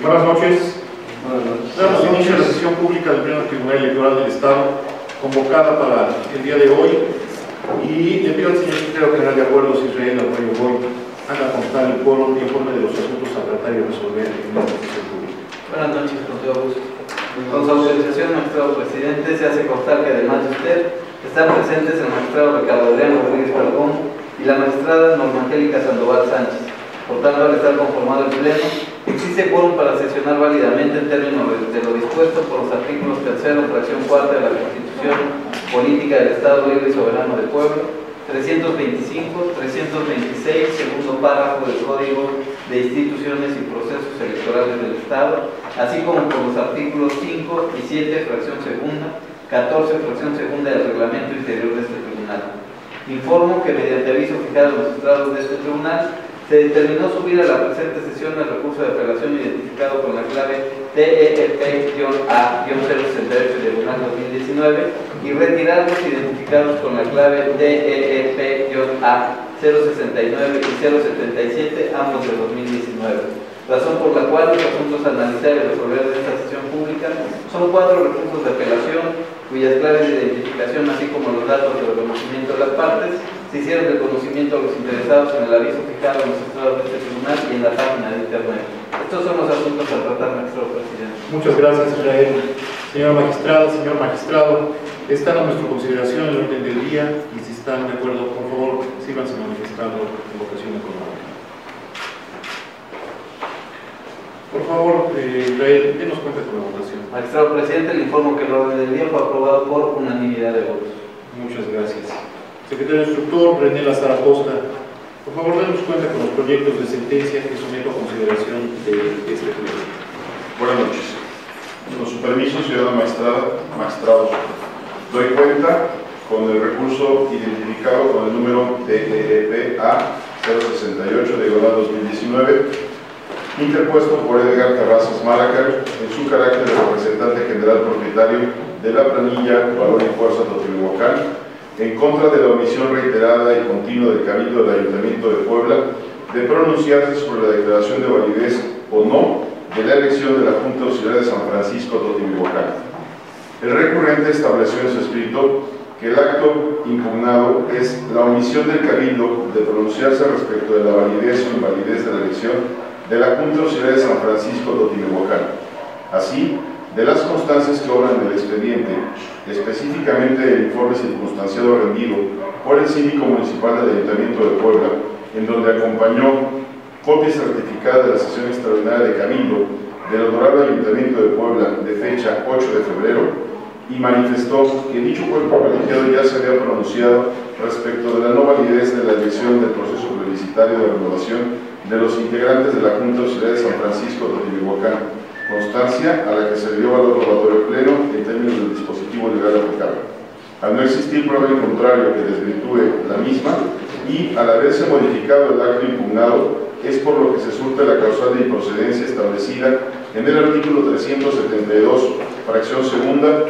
Buenas noches. Damos inicio a la sesión pública del Pleno Tribunal Electoral del Estado, convocada para el día de hoy, y le pido al señor secretario general de Acuerdos, Israel Arroyo Boy, haga constar el quórum y informe de los asuntos a tratar y resolver en esta sesión pública. Buenas noches, con todo gusto. Con su autorización, magistrado presidente, se hace constar que además de usted, están presentes el magistrado Ricardo Adrián Rodríguez Falcón y la magistrada Norma Angélica Sandoval Sánchez. Por tanto, al estar conformado el Pleno, existe quórum para sesionar válidamente en términos de lo dispuesto por los artículos 3º, fracción 4 de la Constitución Política del Estado Libre y Soberano de Puebla, 325, 326, segundo párrafo del Código de Instituciones y Procesos Electorales del Estado, así como por los artículos 5 y 7, fracción segunda, 14, fracción segunda del Reglamento Interior de este Tribunal. Informo que mediante aviso fijado a los magistrados de este Tribunal, se determinó subir a la presente sesión el recurso de apelación identificado con la clave TEP-A-068-2019 y retirar los identificados con la clave TEP-A-069 y 077, ambos de 2019. Razón por la cual los asuntos a analizar y resolver de esta sesión pública son 4 recursos de apelación, cuyas claves de identificación, así como los datos de reconocimiento de las partes, se hicieron de conocimiento a los interesados en el aviso fijado en los estados de este tribunal y en la página de internet. Estos son los asuntos a tratar, magistrado presidente. Muchas gracias, Israel. Señora magistrada, señor magistrado, están a nuestra consideración el orden del día y si están de acuerdo, por favor, síganse manifestando en votación económica. Por favor, Israel, denos cuenta con la votación. Magistrado presidente, le informo que el orden del día fue aprobado por unanimidad de votos. Muchas gracias. Secretario Instructor, René Lazar Acosta, por favor, denos cuenta con los proyectos de sentencia que someto a consideración de este pleno. Buenas noches. Con su permiso, ciudadana magistrado, doy cuenta con el recurso identificado con el número TEP-A-068-2019, interpuesto por Edgar Terrazas Málacar en su carácter de representante general propietario de la planilla Valor y Fuerza Totihuacán, en contra de la omisión reiterada y continua del Cabildo del Ayuntamiento de Puebla de pronunciarse sobre la declaración de validez o no de la elección de la Junta Auxiliar de San Francisco Totihuacán. El recurrente estableció en su escrito que el acto impugnado es la omisión del Cabildo de pronunciarse respecto de la validez o invalidez de la elección de la Junta Auxiliar de San Francisco Totihuacán. Así, de las constancias que obran del expediente, específicamente el informe circunstanciado rendido por el síndico municipal del Ayuntamiento de Puebla, en donde acompañó copia certificada de la sesión extraordinaria de Cabildo del Honorable Ayuntamiento de Puebla de fecha 8 de febrero, y manifestó que dicho cuerpo colegiado ya se había pronunciado respecto de la no validez de la elección del proceso plebiscitario de renovación de los integrantes de la Junta Auxiliar de San Francisco Totihuacán, constancia a la que se le dio valor probatorio pleno en términos del dispositivo legal aplicable. Al no existir prueba en contrario que desvirtúe la misma y al haberse modificado el acto impugnado, es por lo que se surte la causal de improcedencia establecida en el artículo 372, fracción segunda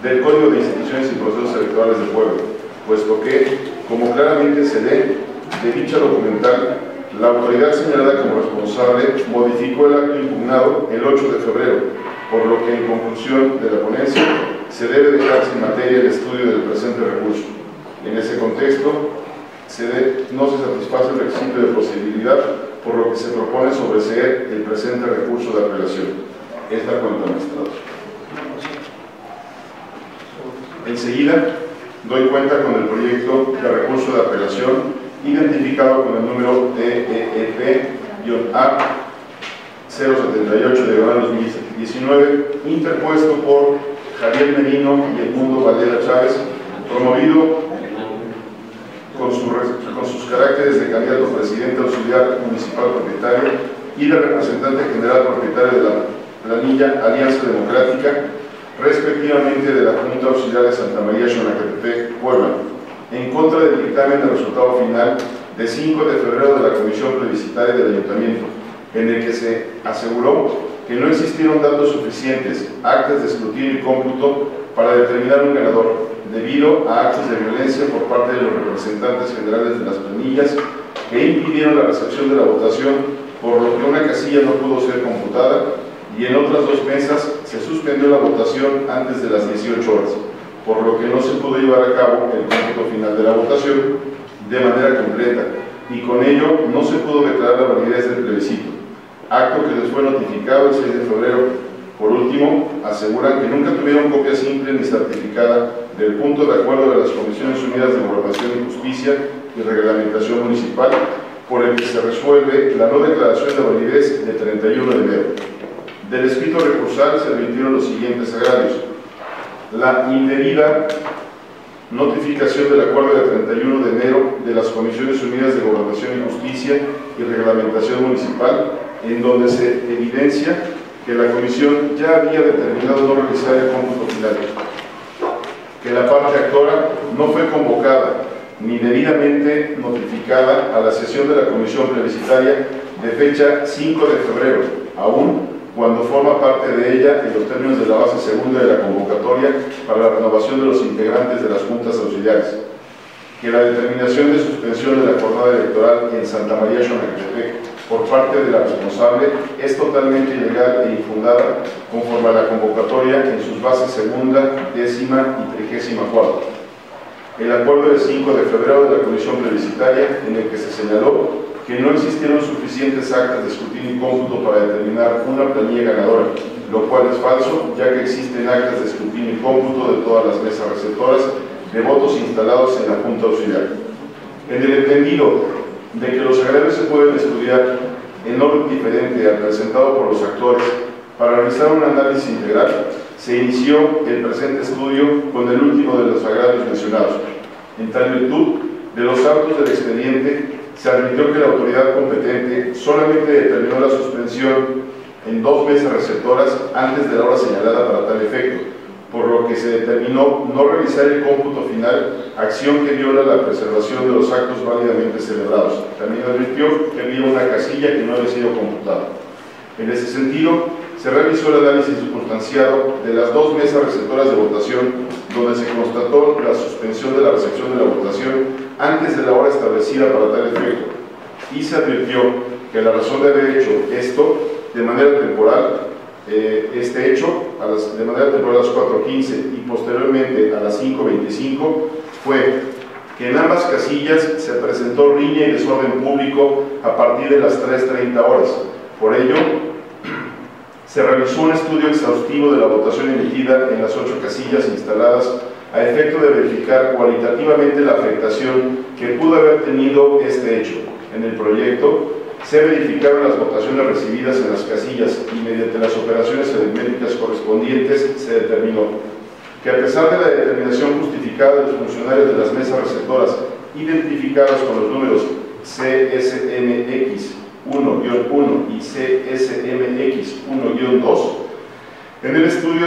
del Código de Instituciones y Procesos Electorales de Puebla, puesto que, como claramente se lee de dicha documental, la autoridad señalada como responsable modificó el acto impugnado el 8 de febrero, por lo que en conclusión de la ponencia se debe dejar sin materia el estudio del presente recurso. En ese contexto, no se satisface el requisito de posibilidad, por lo que se propone sobreseer el presente recurso de apelación. Es la cuenta, magistrado. Enseguida, doy cuenta con el proyecto de recurso de apelación identificado con el número TEP-A-078-2019, interpuesto por Javier Merino y Edmundo Valera Chávez, promovido con sus caracteres de candidato presidente auxiliar municipal propietario y de representante general propietario de la planilla Alianza Democrática, respectivamente de la Junta Auxiliar de Santa María Xonacatepec, Puebla, en contra del dictamen de resultado final de 5 de febrero de la Comisión Plebiscitaria del Ayuntamiento, en el que se aseguró que no existieron datos suficientes, actas de escrutinio y cómputo para determinar un ganador, debido a actos de violencia por parte de los representantes generales de las planillas que impidieron la recepción de la votación, por lo que una casilla no pudo ser computada y en otras 2 mesas se suspendió la votación antes de las 18 horas, por lo que no se pudo llevar a cabo el cómputo final de la votación de manera completa, y con ello no se pudo declarar la validez del plebiscito, acto que les fue notificado el 6 de febrero. Por último, aseguran que nunca tuvieron copia simple ni certificada del punto de acuerdo de las Comisiones Unidas de Gobernación y Justicia y Reglamentación Municipal, por el que se resuelve la no declaración de validez de 31 de enero. Del escrito recursal se admitieron los siguientes agravios: la indebida notificación del acuerdo del 31 de enero de las Comisiones Unidas de Gobernación y Justicia y Reglamentación Municipal, en donde se evidencia que la Comisión ya había determinado no realizar el cómputo final, que la parte actora no fue convocada ni debidamente notificada a la sesión de la Comisión Plebiscitaria de fecha 5 de febrero, aún cuando forma parte de ella en los términos de la base segunda de la convocatoria para la renovación de los integrantes de las juntas auxiliares, que la determinación de suspensión de la jornada electoral en Santa María Xonaquetepec por parte de la responsable es totalmente ilegal e infundada conforme a la convocatoria en sus bases segunda, décima y 34. El acuerdo del 5 de febrero de la Comisión Plebiscitaria, en el que se señaló que no existieron suficientes actas de escrutinio y cómputo para determinar una planilla ganadora, lo cual es falso, ya que existen actas de escrutinio y cómputo de todas las mesas receptoras de votos instalados en la Junta Auxiliar. En el entendido de que los agravios se pueden estudiar en orden diferente al presentado por los actores para realizar un análisis integral, se inició el presente estudio con el último de los agravios mencionados. En tal virtud, de los autos del expediente, se admitió que la autoridad competente solamente determinó la suspensión en 2 mesas receptoras antes de la hora señalada para tal efecto, por lo que se determinó no realizar el cómputo final, acción que viola la preservación de los actos válidamente celebrados. También advirtió que había una casilla que no había sido computada. En ese sentido, se realizó el análisis circunstanciado de las 2 mesas receptoras de votación, donde se constató la suspensión de la recepción de la votación antes de la hora establecida para tal efecto, y se advirtió que la razón de haber hecho esto de manera temporal, este hecho de manera temporal a las 4:15 y posteriormente a las 5:25 fue que en ambas casillas se presentó riña y desorden público a partir de las 3:30 horas. Por ello, se realizó un estudio exhaustivo de la votación emitida en las 8 casillas instaladas a efecto de verificar cualitativamente la afectación que pudo haber tenido este hecho. En el proyecto se verificaron las votaciones recibidas en las casillas y mediante las operaciones aritméticas correspondientes se determinó que a pesar de la determinación justificada de los funcionarios de las mesas receptoras identificadas con los números CSMX 1-1 y CSMX 1-2, en el estudio,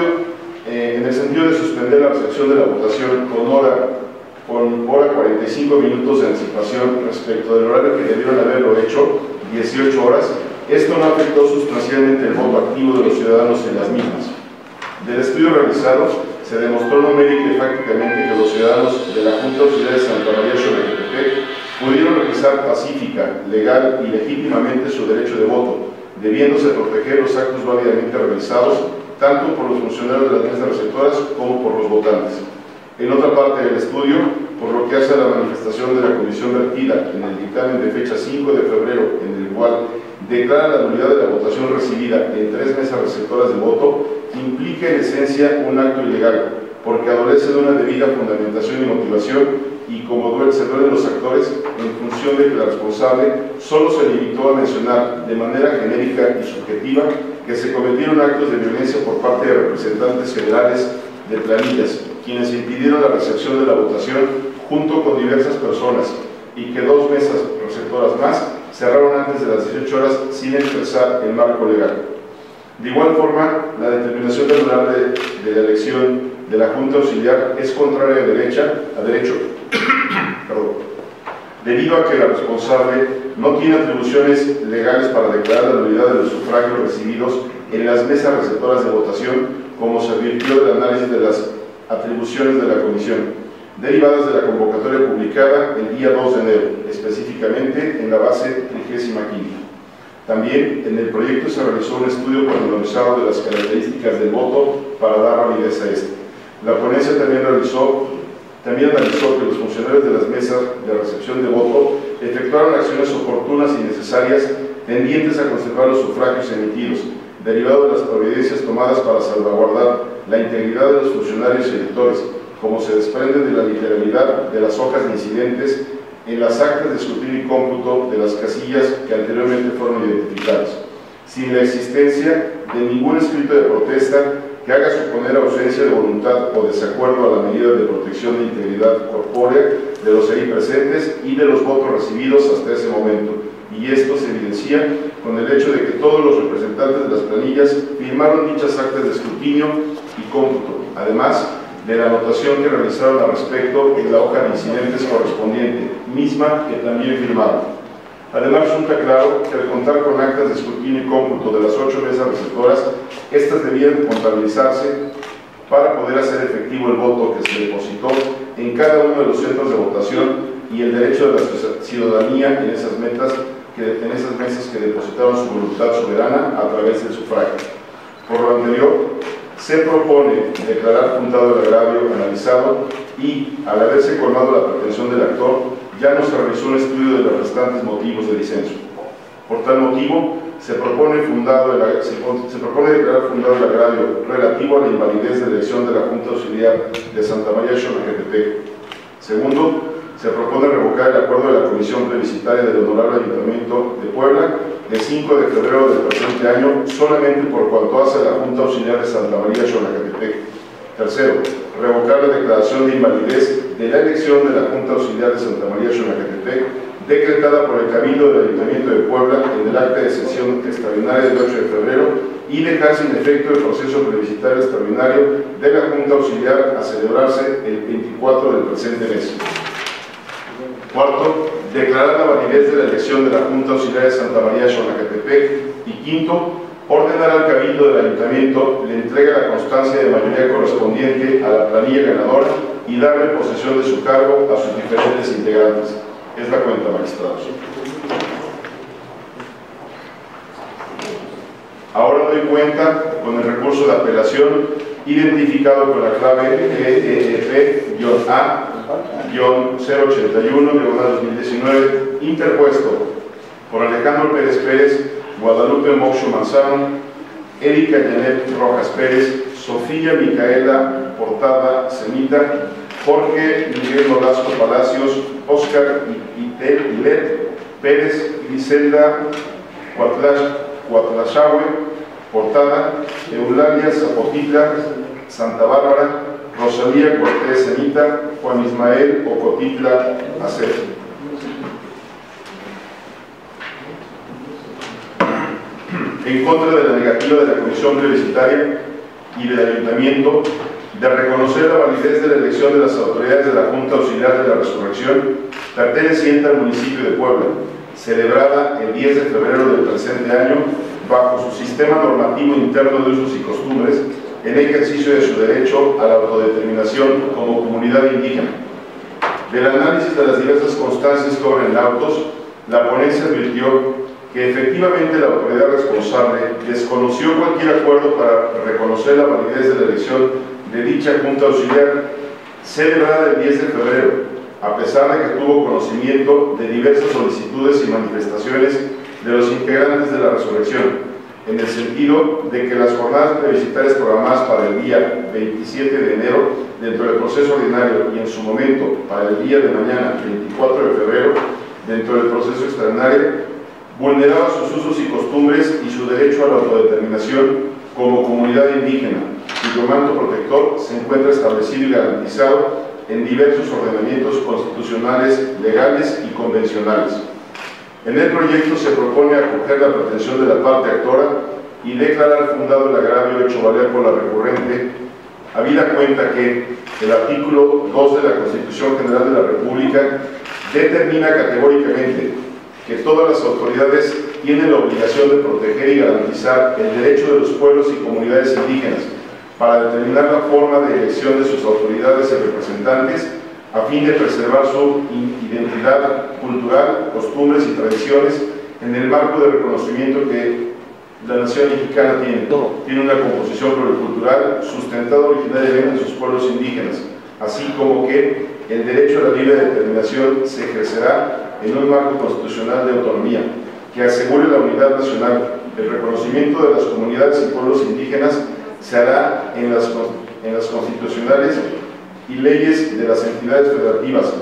en el sentido de suspender la recepción de la votación con hora 45 minutos de anticipación respecto del horario que debieron haberlo hecho, 18 horas, esto no afectó sustancialmente el voto activo de los ciudadanos en las mismas. Del estudio realizado, se demostró numérica y fácticamente que los ciudadanos de la Junta Auxiliar de Santa María Xonaquetepec pudieron realizar pacífica, legal y legítimamente su derecho de voto, debiéndose proteger los actos válidamente realizados tanto por los funcionarios de las mesas receptoras como por los votantes. En otra parte del estudio, por lo que hace a la manifestación de la comisión vertida en el dictamen de fecha 5 de febrero, en el cual declara la nulidad de la votación recibida en 3 mesas receptoras de voto, implica en esencia un acto ilegal, porque adolece de una debida fundamentación y motivación, y como se duelen los actores, en función de que la responsable solo se limitó a mencionar de manera genérica y subjetiva que se cometieron actos de violencia por parte de representantes federales de planillas, quienes impidieron la recepción de la votación junto con diversas personas, y que 2 mesas receptoras más cerraron antes de las 18 horas sin expresar el marco legal. De igual forma, la determinación de anular de la elección de la Junta Auxiliar es contraria a derecho, debido a que la responsable no tiene atribuciones legales para declarar la nulidad de los sufragios recibidos en las mesas receptoras de votación, como se advirtió del análisis de las atribuciones de la Comisión, derivadas de la convocatoria publicada el día 2 de enero, específicamente en la base 35. También en el proyecto se realizó un estudio pormenorizado de las características del voto para dar validez a este. La ponencia también analizó que los funcionarios de las mesas de recepción de voto efectuaron acciones oportunas y necesarias tendientes a conservar los sufragios emitidos, derivado de las providencias tomadas para salvaguardar la integridad de los funcionarios electores, como se desprende de la literalidad de las hojas de incidentes en las actas de escrutinio y cómputo de las casillas que anteriormente fueron identificadas, sin la existencia de ningún escrito de protesta que haga suponer ausencia de voluntad o desacuerdo a la medida de protección de integridad corpórea de los ahí presentes y de los votos recibidos hasta ese momento. Y esto se evidencia con el hecho de que todos los representantes de las planillas firmaron dichas actas de escrutinio y cómputo, además de la anotación que realizaron al respecto en la hoja de incidentes correspondiente, misma que también firmaron. Además, resulta claro que al contar con actas de escrutinio y cómputo de las 8 mesas receptoras, estas debían contabilizarse para poder hacer efectivo el voto que se depositó en cada uno de los centros de votación y el derecho de la ciudadanía en esas mesas que depositaron su voluntad soberana a través del sufragio. Por lo anterior, se propone declarar fundado el agravio analizado y, al haberse colmado la pretensión del actor, ya no se realizó un estudio de los restantes motivos de disenso. Por tal motivo, se propone declarar fundado el agravio relativo a la invalidez de elección de la Junta Auxiliar de Santa María Xonaquetepec. Segundo, se propone revocar el acuerdo de la Comisión Plebiscitaria del Honorable Ayuntamiento de Puebla el 5 de febrero del presente año, solamente por cuanto hace a la Junta Auxiliar de Santa María Xonaquetepec. Tercero, revocar la declaración de invalidez de la elección de la Junta Auxiliar de Santa María Xonaquetepec, decretada por el Cabildo del Ayuntamiento de Puebla en el acta de sesión extraordinaria del 8 de febrero y dejar sin efecto el proceso plebiscitario extraordinario de la Junta Auxiliar a celebrarse el 24 del presente mes. Cuarto, declarar la validez de la elección de la Junta Auxiliar de Santa María Xonaquetepec. Y quinto, ordenar al Cabildo del Ayuntamiento le entrega la constancia de mayoría correspondiente a la planilla ganadora y darle posesión de su cargo a sus diferentes integrantes. Es la cuenta, magistrados. Ahora doy cuenta con el recurso de apelación identificado con la clave EEP-A-081-2019, interpuesto por Alejandro Pérez Pérez, Guadalupe Moxo Manzano, Erika Janet Rojas Pérez, Sofía Micaela Portada Semita, Jorge Miguel Nolasco Palacios, Óscar Ilet Pérez, Griselda Cuatlachahue Portada, Eulalia Zapotitla Santa Bárbara, Rosalía Cortés Semita, Juan Ismael Ocotitla Acer. En contra de la negativa de la Comisión Plebiscitaria y del Ayuntamiento de reconocer la validez de la elección de las autoridades de la Junta Auxiliar de la Resurrección perteneciente al municipio de Puebla, celebrada el 10 de febrero del presente año bajo su sistema normativo interno de usos y costumbres, en ejercicio de su derecho a la autodeterminación como comunidad indígena. Del análisis de las diversas constancias que obran en autos, la ponencia advirtió que efectivamente la autoridad responsable desconoció cualquier acuerdo para reconocer la validez de la elección de dicha Junta Auxiliar celebrada el 10 de febrero, a pesar de que tuvo conocimiento de diversas solicitudes y manifestaciones de los integrantes de la Resurrección, en el sentido de que las jornadas plebiscitarias programadas para el día 27 de enero dentro del proceso ordinario y en su momento para el día de mañana 24 de febrero dentro del proceso extraordinario vulneraba sus usos y costumbres y su derecho a la autodeterminación como comunidad indígena, cuyo manto protector se encuentra establecido y garantizado en diversos ordenamientos constitucionales, legales y convencionales. En el proyecto se propone acoger la pretensión de la parte actora y declarar fundado el agravio hecho valer por la recurrente, habida cuenta que el artículo 2 de la Constitución General de la República determina categóricamente que todas las autoridades tienen la obligación de proteger y garantizar el derecho de los pueblos y comunidades indígenas para determinar la forma de elección de sus autoridades y representantes a fin de preservar su identidad cultural, costumbres y tradiciones en el marco de reconocimiento que la nación mexicana tiene una composición pluricultural sustentada originariamente en sus pueblos indígenas, así como que el derecho a la libre determinación se ejercerá en un marco constitucional de autonomía que asegure la unidad nacional. El reconocimiento de las comunidades y pueblos indígenas se hará en las constitucionales y leyes de las entidades federativas,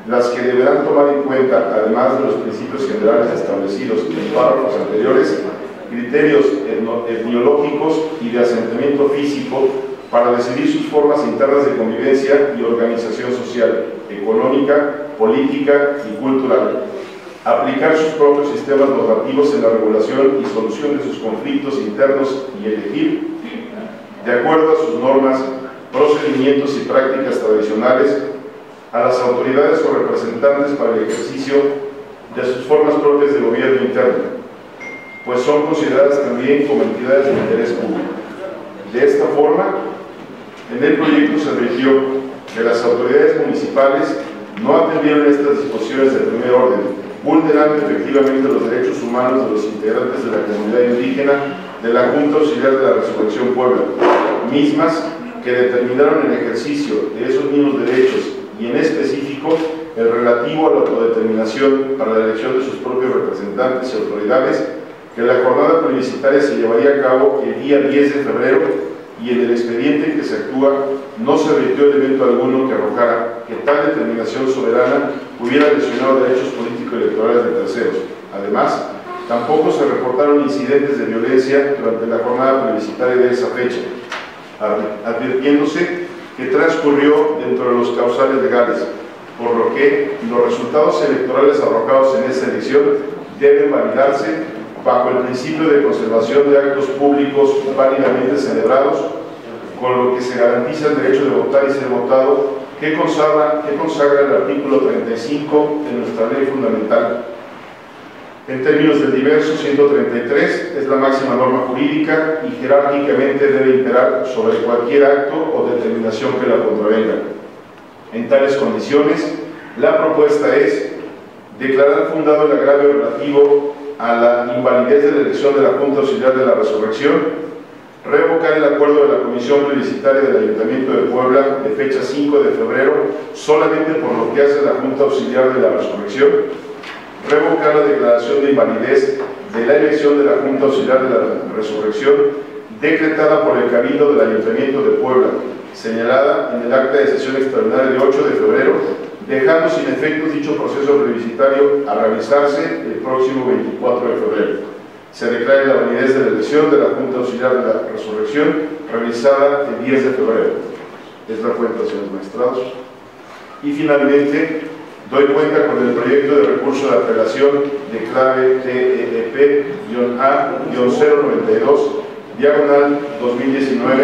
las que deberán tomar en cuenta, además de los principios generales establecidos en párrafos anteriores, criterios etnológicos y de asentamiento físico para decidir sus formas internas de convivencia y organización social, económica, política y cultural, aplicar sus propios sistemas normativos en la regulación y solución de sus conflictos internos y elegir, de acuerdo a sus normas, procedimientos y prácticas tradicionales, a las autoridades o representantes para el ejercicio de sus formas propias de gobierno interno, pues son consideradas también como entidades de interés público. De esta forma, en el proyecto se advirtió que las autoridades municipales no atendieron estas disposiciones de primer orden, vulnerando efectivamente los derechos humanos de los integrantes de la comunidad indígena de la Junta Auxiliar de la Resurrección Puebla, mismas que determinaron el ejercicio de esos mismos derechos y en específico el relativo a la autodeterminación para la elección de sus propios representantes y autoridades, que la jornada plebiscitaria se llevaría a cabo el día 10 de febrero y en el expediente en que se actúa no se advirtió elemento alguno que arrojara que tal determinación soberana hubiera lesionado derechos político-electorales de terceros. Además, tampoco se reportaron incidentes de violencia durante la jornada plebiscitaria de esa fecha, advirtiéndose que transcurrió dentro de los causales legales, por lo que los resultados electorales arrojados en esa elección deben validarse bajo el principio de conservación de actos públicos válidamente celebrados, con lo que se garantiza el derecho de votar y ser votado, que consagra el artículo 35 de nuestra ley fundamental. En términos del diverso 133, es la máxima norma jurídica y jerárquicamente debe imperar sobre cualquier acto o determinación que la contravenga. En tales condiciones, la propuesta es declarar fundado el agravio relativo a la invalidez de la elección de la Junta Auxiliar de la Resurrección, revocar el acuerdo de la Comisión Plebiscitaria del Ayuntamiento de Puebla de fecha 5 de febrero solamente por lo que hace a la Junta Auxiliar de la Resurrección, revocar la declaración de invalidez de la elección de la Junta Auxiliar de la Resurrección decretada por el Cabildo del Ayuntamiento de Puebla, señalada en el acta de sesión extraordinaria de 8 de febrero, dejando sin efectos dicho proceso plebiscitario a realizarse el próximo 24 de febrero. Se declara la validez de la elección de la Junta Auxiliar de la Resurrección realizada el 10 de febrero. Es la cuenta, señores magistrados. Y finalmente, doy cuenta con el proyecto de recurso de apelación de clave TEP-A-092/2019,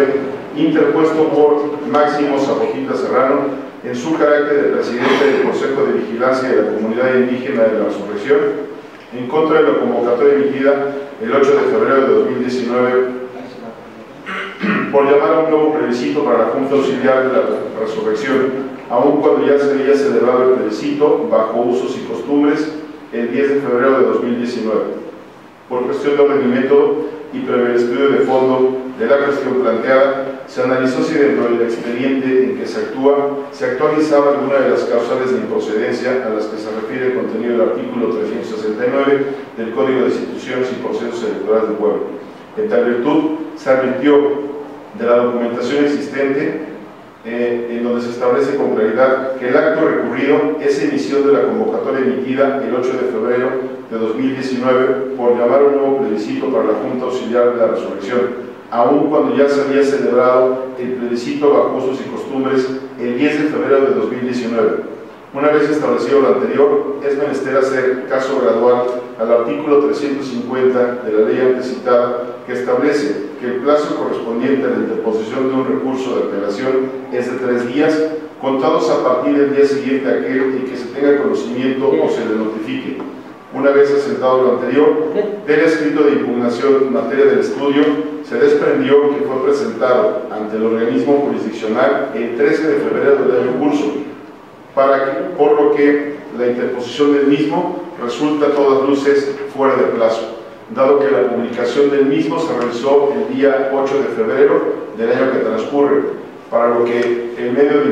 interpuesto por Máximo Zapojita Serrano, en su carácter de presidente del Consejo de Vigilancia de la Comunidad Indígena de la Resurrección, en contra de la convocatoria emitida el 8 de febrero de 2019 por llamar a un nuevo plebiscito para la Junta Auxiliar de la Resurrección, aun cuando ya se había celebrado el plebiscito bajo usos y costumbres el 10 de febrero de 2019. Por cuestión de orden y método y previo el estudio de fondo de la cuestión planteada, se analizó si dentro del expediente en que se actúa se actualizaba alguna de las causales de improcedencia a las que se refiere el contenido del artículo 369 del Código de Instituciones y Procesos Electorales de Puebla. En tal virtud, se advirtió de la documentación existente en donde se establece con claridad que el acto recurrido es emisión de la convocatoria emitida el 8 de febrero de 2019 por llamar a un nuevo plebiscito para la Junta Auxiliar de la Resurrección, aun cuando ya se había celebrado el plebiscito bajo usos y costumbres el 10 de febrero de 2019. Una vez establecido lo anterior, es menester hacer caso gradual al artículo 350 de la ley antes citada, que establece que el plazo correspondiente a la interposición de un recurso de apelación es de 3 días, contados a partir del día siguiente a aquel en que se tenga conocimiento o se le notifique. Una vez asentado lo anterior, del escrito de impugnación en materia del estudio, se desprendió que fue presentado ante el organismo jurisdiccional el 13 de febrero del año curso, por lo que la interposición del mismo resulta a todas luces fuera de plazo, dado que la publicación del mismo se realizó el día 8 de febrero del año que transcurre, por lo que el medio de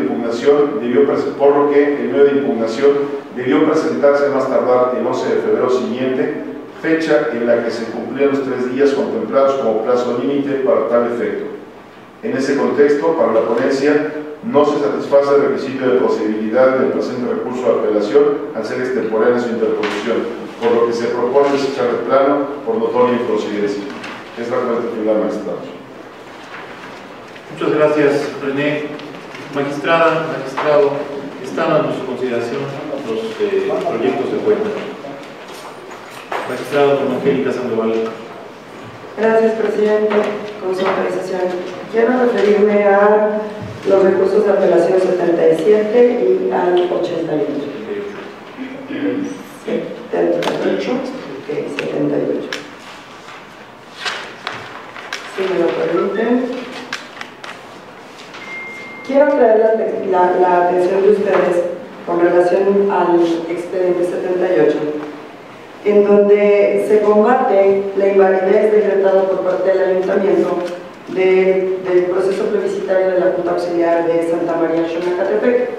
impugnación debió presentarse más tardar el 11 de febrero siguiente, fecha en la que se cumplían los 3 días contemplados como plazo límite para tal efecto. En ese contexto, para la ponencia, no se satisface el requisito de posibilidad del presente recurso de apelación al ser extemporánea su interposición, por lo que se propone desechar de plano por notoria improcedencia. Es la cuenta final, magistrado. Muchas gracias, René. Magistrada, magistrado, están a nuestra consideración los proyectos de cuenta. Magistrada Norma Angélica Sandoval. Gracias, presidente. Con su autorización, quiero referirme a los recursos de apelación 77 y al 88. 78. Ok, 78. Si me lo permiten. Quiero traer la atención de ustedes con relación al expediente 78, en donde se combate la invalidez decretada por parte del Ayuntamiento del proceso plebiscitario de la Junta Auxiliar de Santa María Xonacatepec.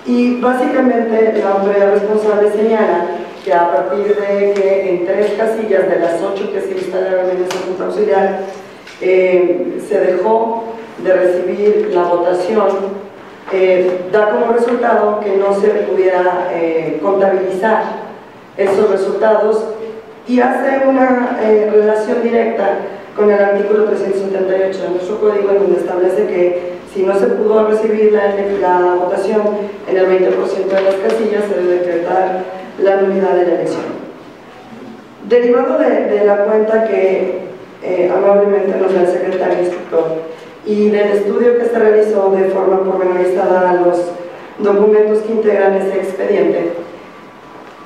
Y básicamente la autoridad responsable señala que a partir de que en 3 casillas de las 8 que se instalaron en esa Junta Auxiliar se dejó de recibir la votación, da como resultado que no se pudiera contabilizar esos resultados, y hace una relación directa con el artículo 378 de nuestro código, en donde establece que si no se pudo recibir la votación en el 20% de las casillas, se debe decretar la nulidad de la elección. Derivado de la cuenta que amablemente nos da el secretario instructor y del estudio que se realizó de forma pormenorizada a los documentos que integran ese expediente,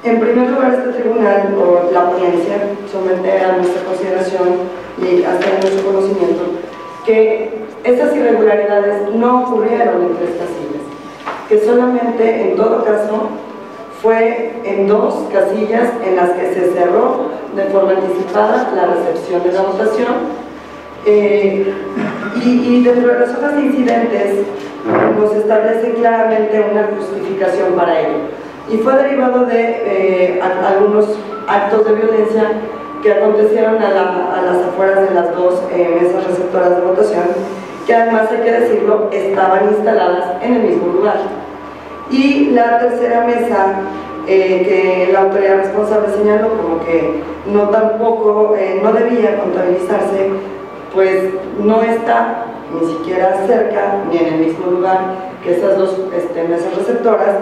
en primer lugar, este tribunal, o la audiencia, somete a nuestra consideración y hasta en nuestro conocimiento que esas irregularidades no ocurrieron en 3 casillas, que solamente, en todo caso, fue en 2 casillas en las que se cerró de forma anticipada la recepción de la votación, y dentro de las hojas de incidentes nos establece claramente una justificación para ello. Y fue derivado de algunos actos de violencia que acontecieron a las afueras de las 2 mesas receptoras de votación, que además, hay que decirlo, estaban instaladas en el mismo lugar. Y la tercera mesa, que la autoridad responsable señaló como que no debía contabilizarse, pues no está ni siquiera cerca ni en el mismo lugar que esas 2 mesas receptoras.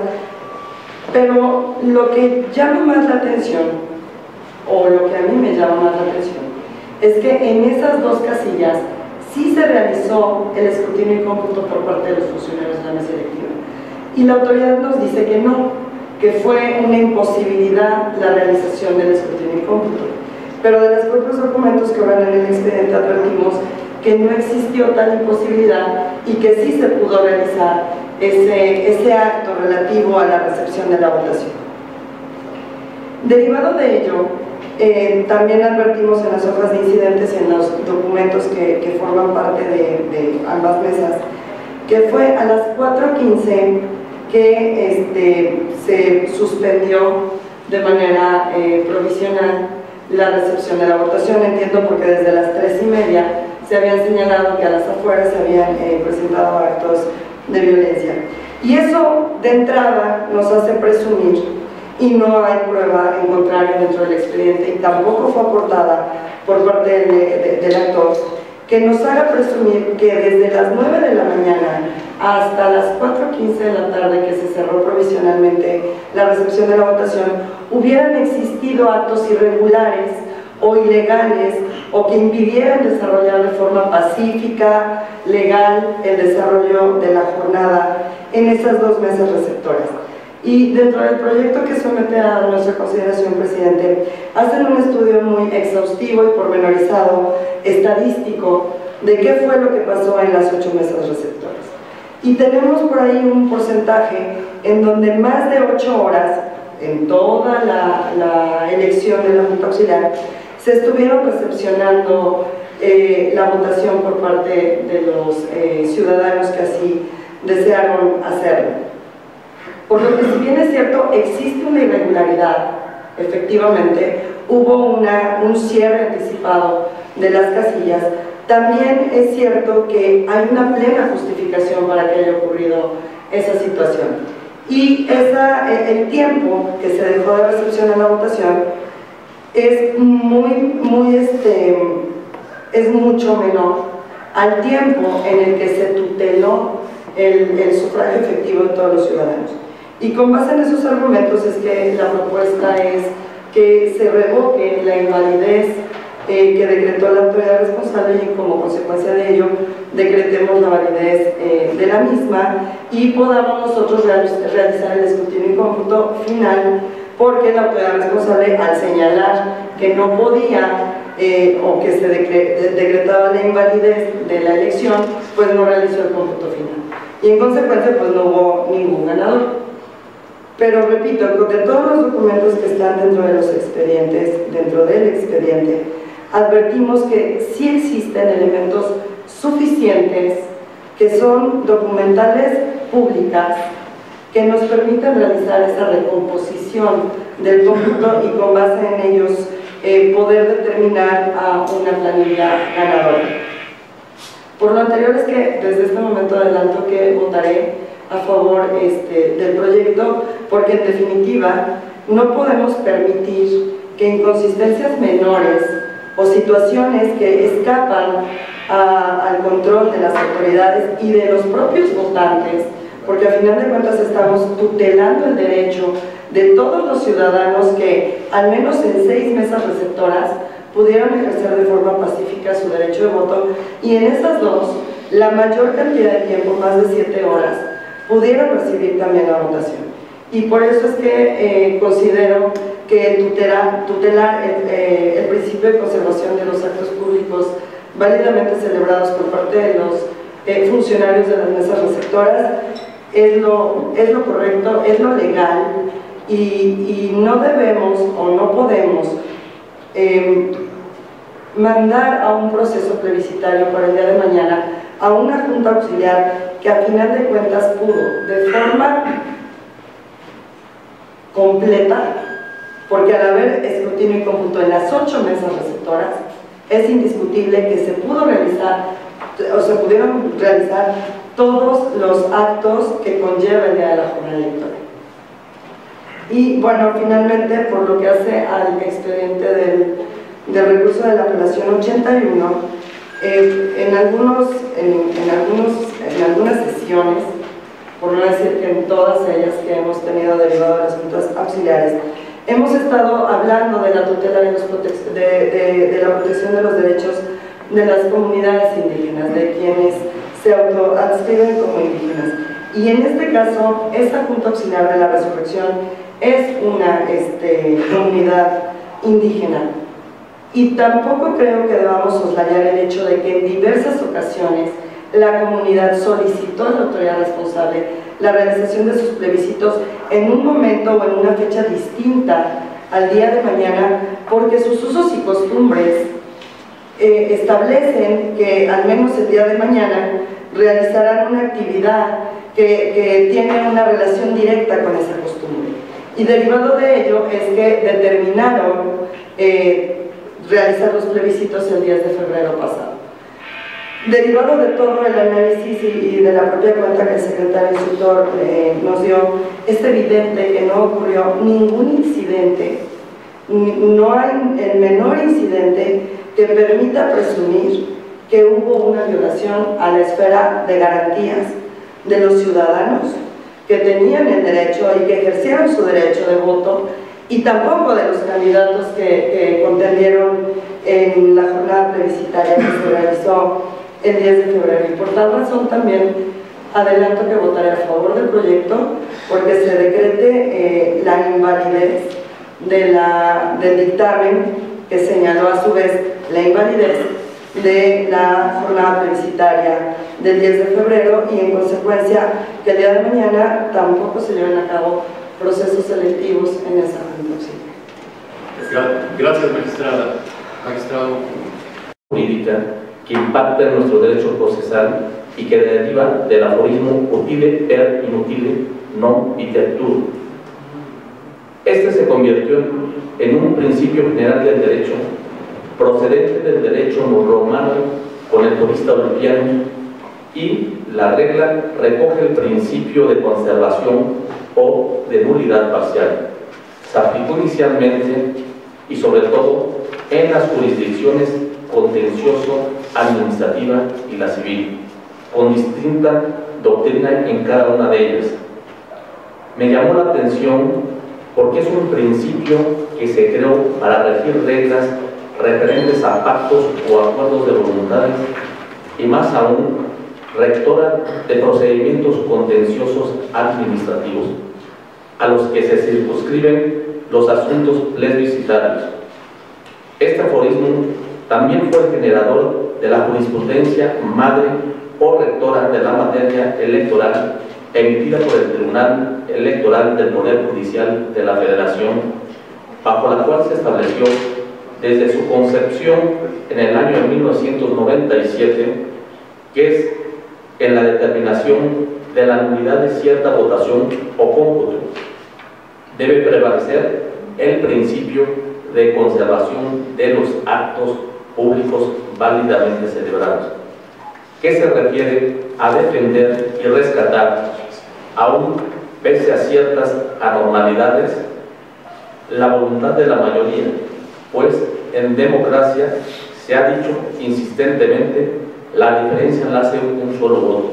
Pero lo que llama más la atención, o lo que a mí me llama más la atención, es que en esas 2 casillas sí se realizó el escrutinio y cómputo por parte de los funcionarios de la mesa electiva. Y la autoridad nos dice que no, que fue una imposibilidad la realización del escrutinio y cómputo. Pero de los propios documentos que obran en el expediente advertimos que no existió tal imposibilidad y que sí se pudo realizar ese acto relativo a la recepción de la votación. Derivado de ello, también advertimos en las hojas de incidentes y en los documentos que forman parte de ambas mesas, que fue a las 4:15 que se suspendió de manera provisional la recepción de la votación. Entiendo porque desde las 3:30 se habían señalado que a las afueras se habían presentado actos de violencia. Y eso de entrada nos hace presumir, y no hay prueba en contrario dentro del expediente y tampoco fue aportada por parte del actor, que nos haga presumir que desde las 9 de la mañana hasta las 4:15 de la tarde, que se cerró provisionalmente la recepción de la votación, hubieran existido actos irregulares o ilegales, o que impidieran desarrollar de forma pacífica, legal, el desarrollo de la jornada en esas 2 mesas receptoras. Y dentro del proyecto que somete a nuestra consideración, presidente, hacen un estudio muy exhaustivo y pormenorizado, estadístico, de qué fue lo que pasó en las 8 mesas receptoras. Y tenemos por ahí un porcentaje en donde más de 8 horas en toda la elección de la Junta Auxiliar se estuvieron recepcionando la votación por parte de los ciudadanos que así desearon hacerlo. Por lo que, si bien es cierto, existe una irregularidad, efectivamente, hubo un cierre anticipado de las casillas, también es cierto que hay una plena justificación para que haya ocurrido esa situación. Y el tiempo que se dejó de recepcionar la votación es mucho menor al tiempo en el que se tuteló el sufragio efectivo de todos los ciudadanos. Y con base en esos argumentos es que la propuesta es que se revoque la invalidez que decretó la autoridad responsable y como consecuencia de ello decretemos la validez de la misma y podamos nosotros realizar el escrutinio y cómputo final, porque la autoridad responsable, al señalar que no podía o que se decretaba la invalidez de la elección, pues no realizó el cómputo final y en consecuencia pues no hubo ningún ganador. Pero repito, de todos los documentos que están dentro de los expedientes, dentro del expediente, advertimos que sí existen elementos suficientes que son documentales públicas que nos permiten realizar esa recomposición del cómputo y con base en ellos poder determinar a una planilla ganadora. Por lo anterior es que desde este momento adelanto que votaré a favor del proyecto, porque en definitiva no podemos permitir que inconsistencias menores o situaciones que escapan al control de las autoridades y de los propios votantes, porque al final de cuentas estamos tutelando el derecho de todos los ciudadanos que al menos en 6 mesas receptoras pudieron ejercer de forma pacífica su derecho de voto, y en esas 2, la mayor cantidad de tiempo, más de 7 horas, pudieron recibir también la votación. Y por eso es que considero que tutelar el principio de conservación de los actos públicos válidamente celebrados por parte de los funcionarios de las mesas receptoras es lo correcto, es lo legal, y no debemos o no podemos mandar a un proceso plebiscitario para el día de mañana a una junta auxiliar que a final de cuentas pudo, de forma completa, porque al haber escrutinio y cómputo en las 8 mesas receptoras, es indiscutible que se pudo realizar, o se pudieron realizar todos los actos que conlleva el día de la jornada electoral. Y bueno, finalmente, por lo que hace al expediente del recurso de la apelación 81, en algunas sesiones, por no decir que en todas ellas que hemos tenido derivado de las juntas auxiliares, hemos estado hablando de la tutela de la protección de los derechos de las comunidades indígenas, de quienes se autoadscriben como indígenas. Y en este caso, esta Junta Auxiliar de la Resurrección es una comunidad indígena. Y tampoco creo que debamos soslayar el hecho de que en diversas ocasiones la comunidad solicitó a la autoridad responsable la realización de sus plebiscitos en un momento o en una fecha distinta al día de mañana, porque sus usos y costumbres establecen que al menos el día de mañana realizarán una actividad que tiene una relación directa con esa costumbre. Y derivado de ello es que determinaron realizar los plebiscitos el 10 de febrero pasado. Derivado de todo el análisis y de la propia cuenta que el secretario instructor nos dio, es evidente que no ocurrió ningún incidente, no hay el menor incidente que permita presumir que hubo una violación a la esfera de garantías de los ciudadanos que tenían el derecho y que ejercieron su derecho de voto, y tampoco de los candidatos que contendieron en la jornada plebiscitaria que se realizó el 10 de febrero. Y por tal razón también adelanto que votaré a favor del proyecto, porque se decrete la invalidez del dictamen que señaló a su vez la invalidez de la jornada plebiscitaria del 10 de febrero y en consecuencia que el día de mañana tampoco se lleven a cabo procesos selectivos en esa reducción. Gracias, magistrada. Magistrado. Jurídica que impacta en nuestro derecho procesal y que deriva del aforismo utile per inutile non itetur. Este se convirtió en un principio general del derecho, procedente del derecho romano con el jurista oliviano, y la regla recoge el principio de conservación o de nulidad parcial. Se aplicó inicialmente y sobre todo en las jurisdicciones contencioso, administrativa y la civil, con distinta doctrina en cada una de ellas. Me llamó la atención porque es un principio que se creó para regir reglas referentes a pactos o acuerdos de voluntades y más aún rectora de procedimientos contenciosos administrativos, a los que se circunscriben los asuntos plebiscitarios. Este aforismo también fue el generador de la jurisprudencia madre o rectora de la materia electoral emitida por el Tribunal Electoral del Poder Judicial de la Federación, bajo la cual se estableció desde su concepción en el año de 1997, que es en la determinación de la nulidad de cierta votación o cómputo. Debe prevalecer el principio de conservación de los actos públicos válidamente celebrados, que se refiere a defender y rescatar, aún pese a ciertas anormalidades, la voluntad de la mayoría, pues en democracia se ha dicho insistentemente la diferencia la hace un solo voto.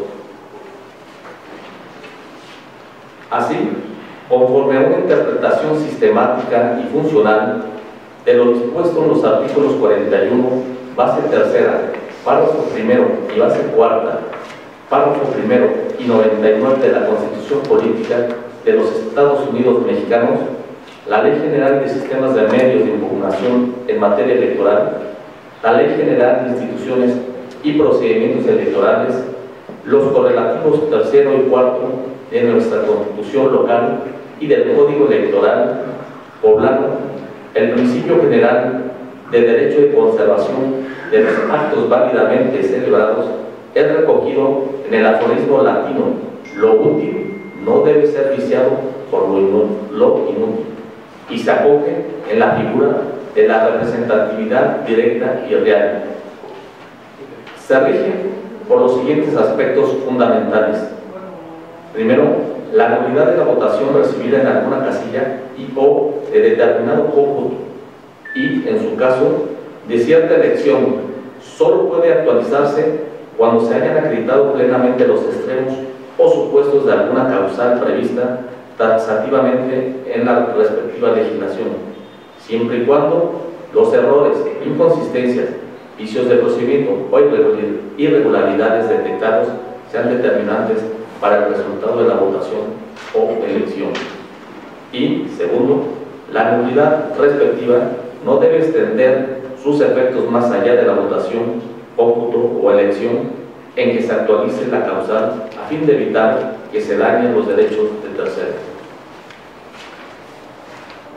Así, conforme a una interpretación sistemática y funcional de lo dispuesto en los artículos 41, base tercera, párrafo primero y base cuarta, párrafo primero y 99 de la Constitución Política de los Estados Unidos Mexicanos, la Ley General de Sistemas de Medios de Impugnación en materia electoral, la Ley General de Instituciones y Procedimientos Electorales, los correlativos tercero y cuarto de nuestra Constitución local y del Código Electoral poblano, el principio general de derecho de conservación de los actos válidamente celebrados es recogido en el aforismo latino: lo útil no debe ser viciado por lo inútil, y se acoge en la figura de la representatividad directa y real. Se rige por los siguientes aspectos fundamentales. Primero, la nulidad de la votación recibida en alguna casilla y o de determinado cómputo, y, en su caso, de cierta elección, solo puede actualizarse cuando se hayan acreditado plenamente los extremos o supuestos de alguna causal prevista taxativamente en la respectiva legislación, siempre y cuando los errores, inconsistencias, vicios de procedimiento o irregularidades detectados sean determinantes para el resultado de la votación o elección. Y, segundo, la nulidad respectiva no debe extender sus efectos más allá de la votación, cómputo o elección en que se actualice la causal a fin de evitar que se dañen los derechos de terceros.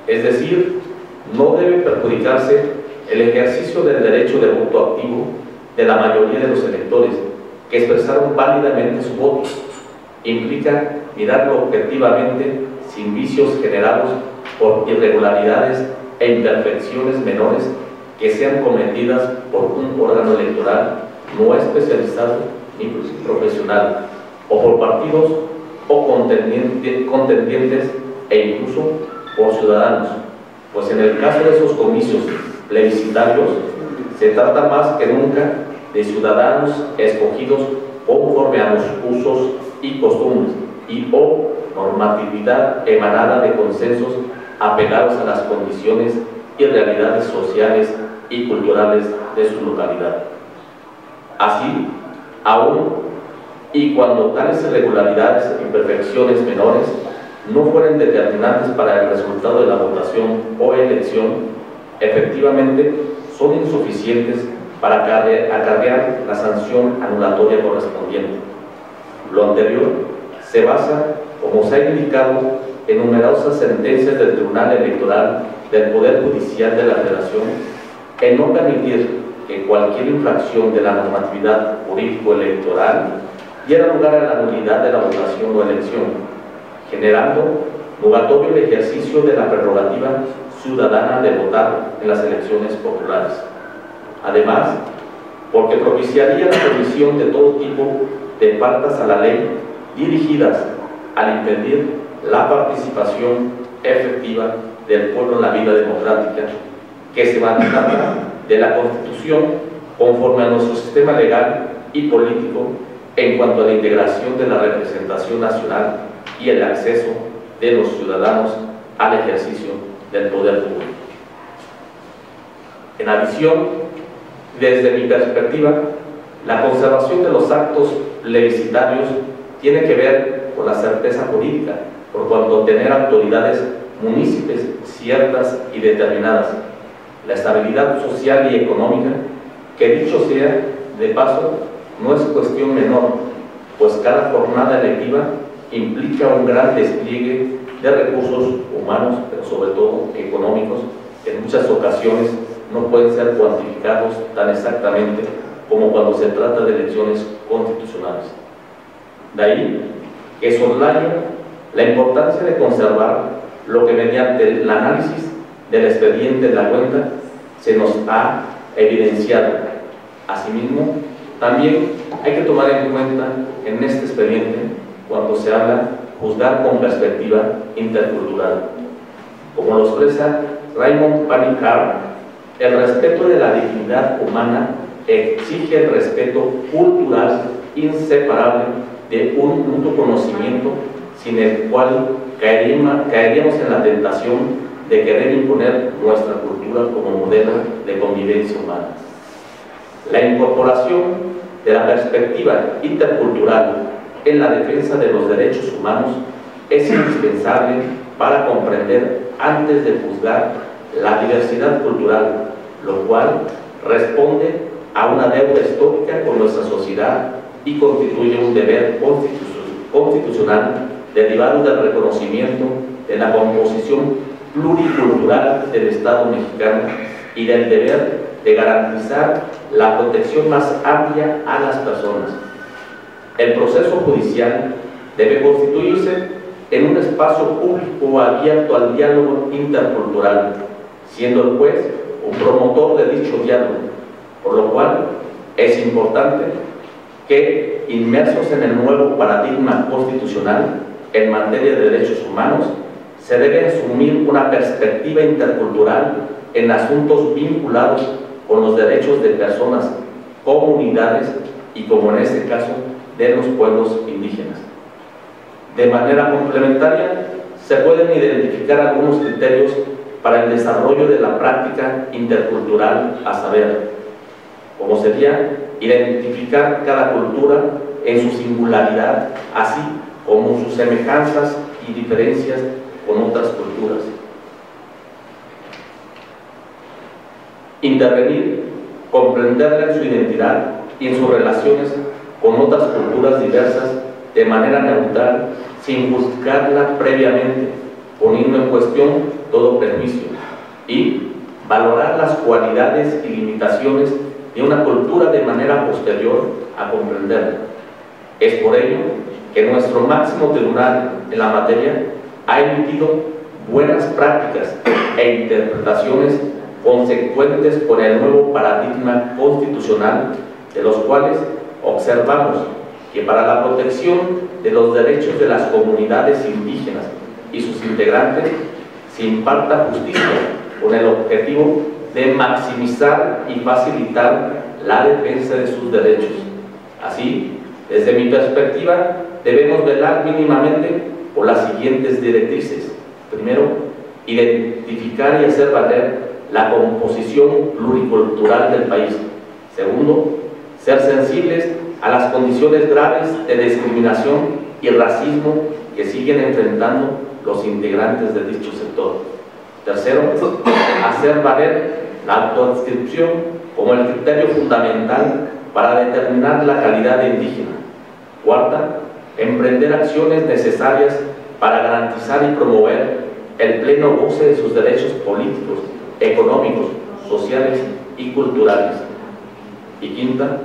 Es decir, no debe perjudicarse el ejercicio del derecho de voto activo de la mayoría de los electores que expresaron válidamente su voto. Implica mirarlo objetivamente sin vicios generados por irregularidades e imperfecciones menores que sean cometidas por un órgano electoral no especializado ni profesional, o por partidos o contendientes e incluso por ciudadanos, pues en el caso de esos comicios plebiscitarios se trata más que nunca de ciudadanos escogidos conforme a los usos y costumbres y o normatividad emanada de consensos apegados a las condiciones y realidades sociales y culturales de su localidad. Así, aún y cuando tales irregularidades e imperfecciones menores no fueran determinantes para el resultado de la votación o elección, efectivamente son insuficientes para acarrear la sanción anulatoria correspondiente. Lo anterior se basa, como se ha indicado, en numerosas sentencias del Tribunal Electoral del Poder Judicial de la Federación en no permitir que cualquier infracción de la normatividad jurídico-electoral diera lugar a la nulidad de la votación o elección, generando nugatorio el ejercicio de la prerrogativa ciudadana de votar en las elecciones populares. Además, porque propiciaría la comisión de todo tipo de faltas a la ley dirigidas al impedir la participación efectiva del pueblo en la vida democrática, que se mandata de la Constitución conforme a nuestro sistema legal y político en cuanto a la integración de la representación nacional y el acceso de los ciudadanos al ejercicio del poder público. En adición, desde mi perspectiva, la conservación de los actos plebiscitarios tiene que ver con la certeza jurídica, por cuanto tener autoridades munícipes ciertas y determinadas, la estabilidad social y económica, que dicho sea de paso, no es cuestión menor, pues cada jornada electiva implica un gran despliegue de recursos humanos, pero sobre todo económicos, que en muchas ocasiones no pueden ser cuantificados tan exactamente como cuando se trata de elecciones constitucionales. De ahí que soslayo la importancia de conservar lo que mediante el análisis del expediente de la cuenta se nos ha evidenciado. Asimismo, también hay que tomar en cuenta en este expediente, cuando se habla, juzgar con perspectiva intercultural. Como lo expresa Raymond Panikkar, el respeto de la dignidad humana exige el respeto cultural inseparable de un mutuo conocimiento, sin el cual caeríamos en la tentación de querer imponer nuestra cultura como modelo de convivencia humana. La incorporación de la perspectiva intercultural en la defensa de los derechos humanos es indispensable para comprender antes de juzgar la diversidad cultural, lo cual responde a una deuda histórica con nuestra sociedad y constituye un deber constitucional derivado del reconocimiento de la composición pluricultural del Estado mexicano y del deber de garantizar la protección más amplia a las personas. El proceso judicial debe constituirse en un espacio público abierto al diálogo intercultural, siendo el juez un promotor de dicho diálogo, por lo cual es importante que, inmersos en el nuevo paradigma constitucional en materia de derechos humanos, se debe asumir una perspectiva intercultural en asuntos vinculados con los derechos de personas, comunidades y, como en este caso, de los pueblos indígenas. De manera complementaria, se pueden identificar algunos criterios para el desarrollo de la práctica intercultural, a saber, como sería identificar cada cultura en su singularidad, así como sus semejanzas y diferencias con otras culturas. Intervenir, comprenderla en su identidad y en sus relaciones con otras culturas diversas de manera neutral, sin juzgarla previamente, poniendo en cuestión todo prejuicio, y valorar las cualidades y limitaciones de una cultura de manera posterior a comprenderla. Es por ello que nuestro máximo tribunal en la materia ha emitido buenas prácticas e interpretaciones consecuentes con el nuevo paradigma constitucional, de los cuales observamos que para la protección de los derechos de las comunidades indígenas y sus integrantes se imparta justicia con el objetivo de maximizar y facilitar la defensa de sus derechos. Así, desde mi perspectiva, debemos velar mínimamente por las siguientes directrices. Primero, identificar y hacer valer la composición pluricultural del país. Segundo, ser sensibles a las condiciones graves de discriminación y racismo que siguen enfrentando los integrantes de dicho sector. Tercero, hacer valer la autoadscripción como el criterio fundamental para determinar la calidad indígena. Cuarta, emprender acciones necesarias para garantizar y promover el pleno goce de sus derechos políticos, económicos, sociales y culturales. Y quinta,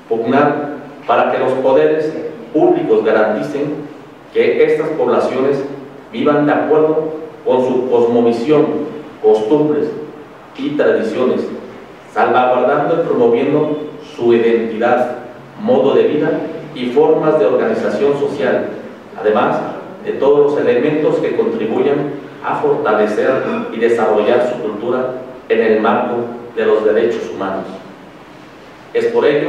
pugnar para que los poderes públicos garanticen que estas poblaciones vivan de acuerdo con su cosmovisión, costumbres y tradiciones, salvaguardando y promoviendo su identidad, modo de vida y formas de organización social, además de todos los elementos que contribuyan a fortalecer y desarrollar su cultura en el marco de los derechos humanos. Es por ello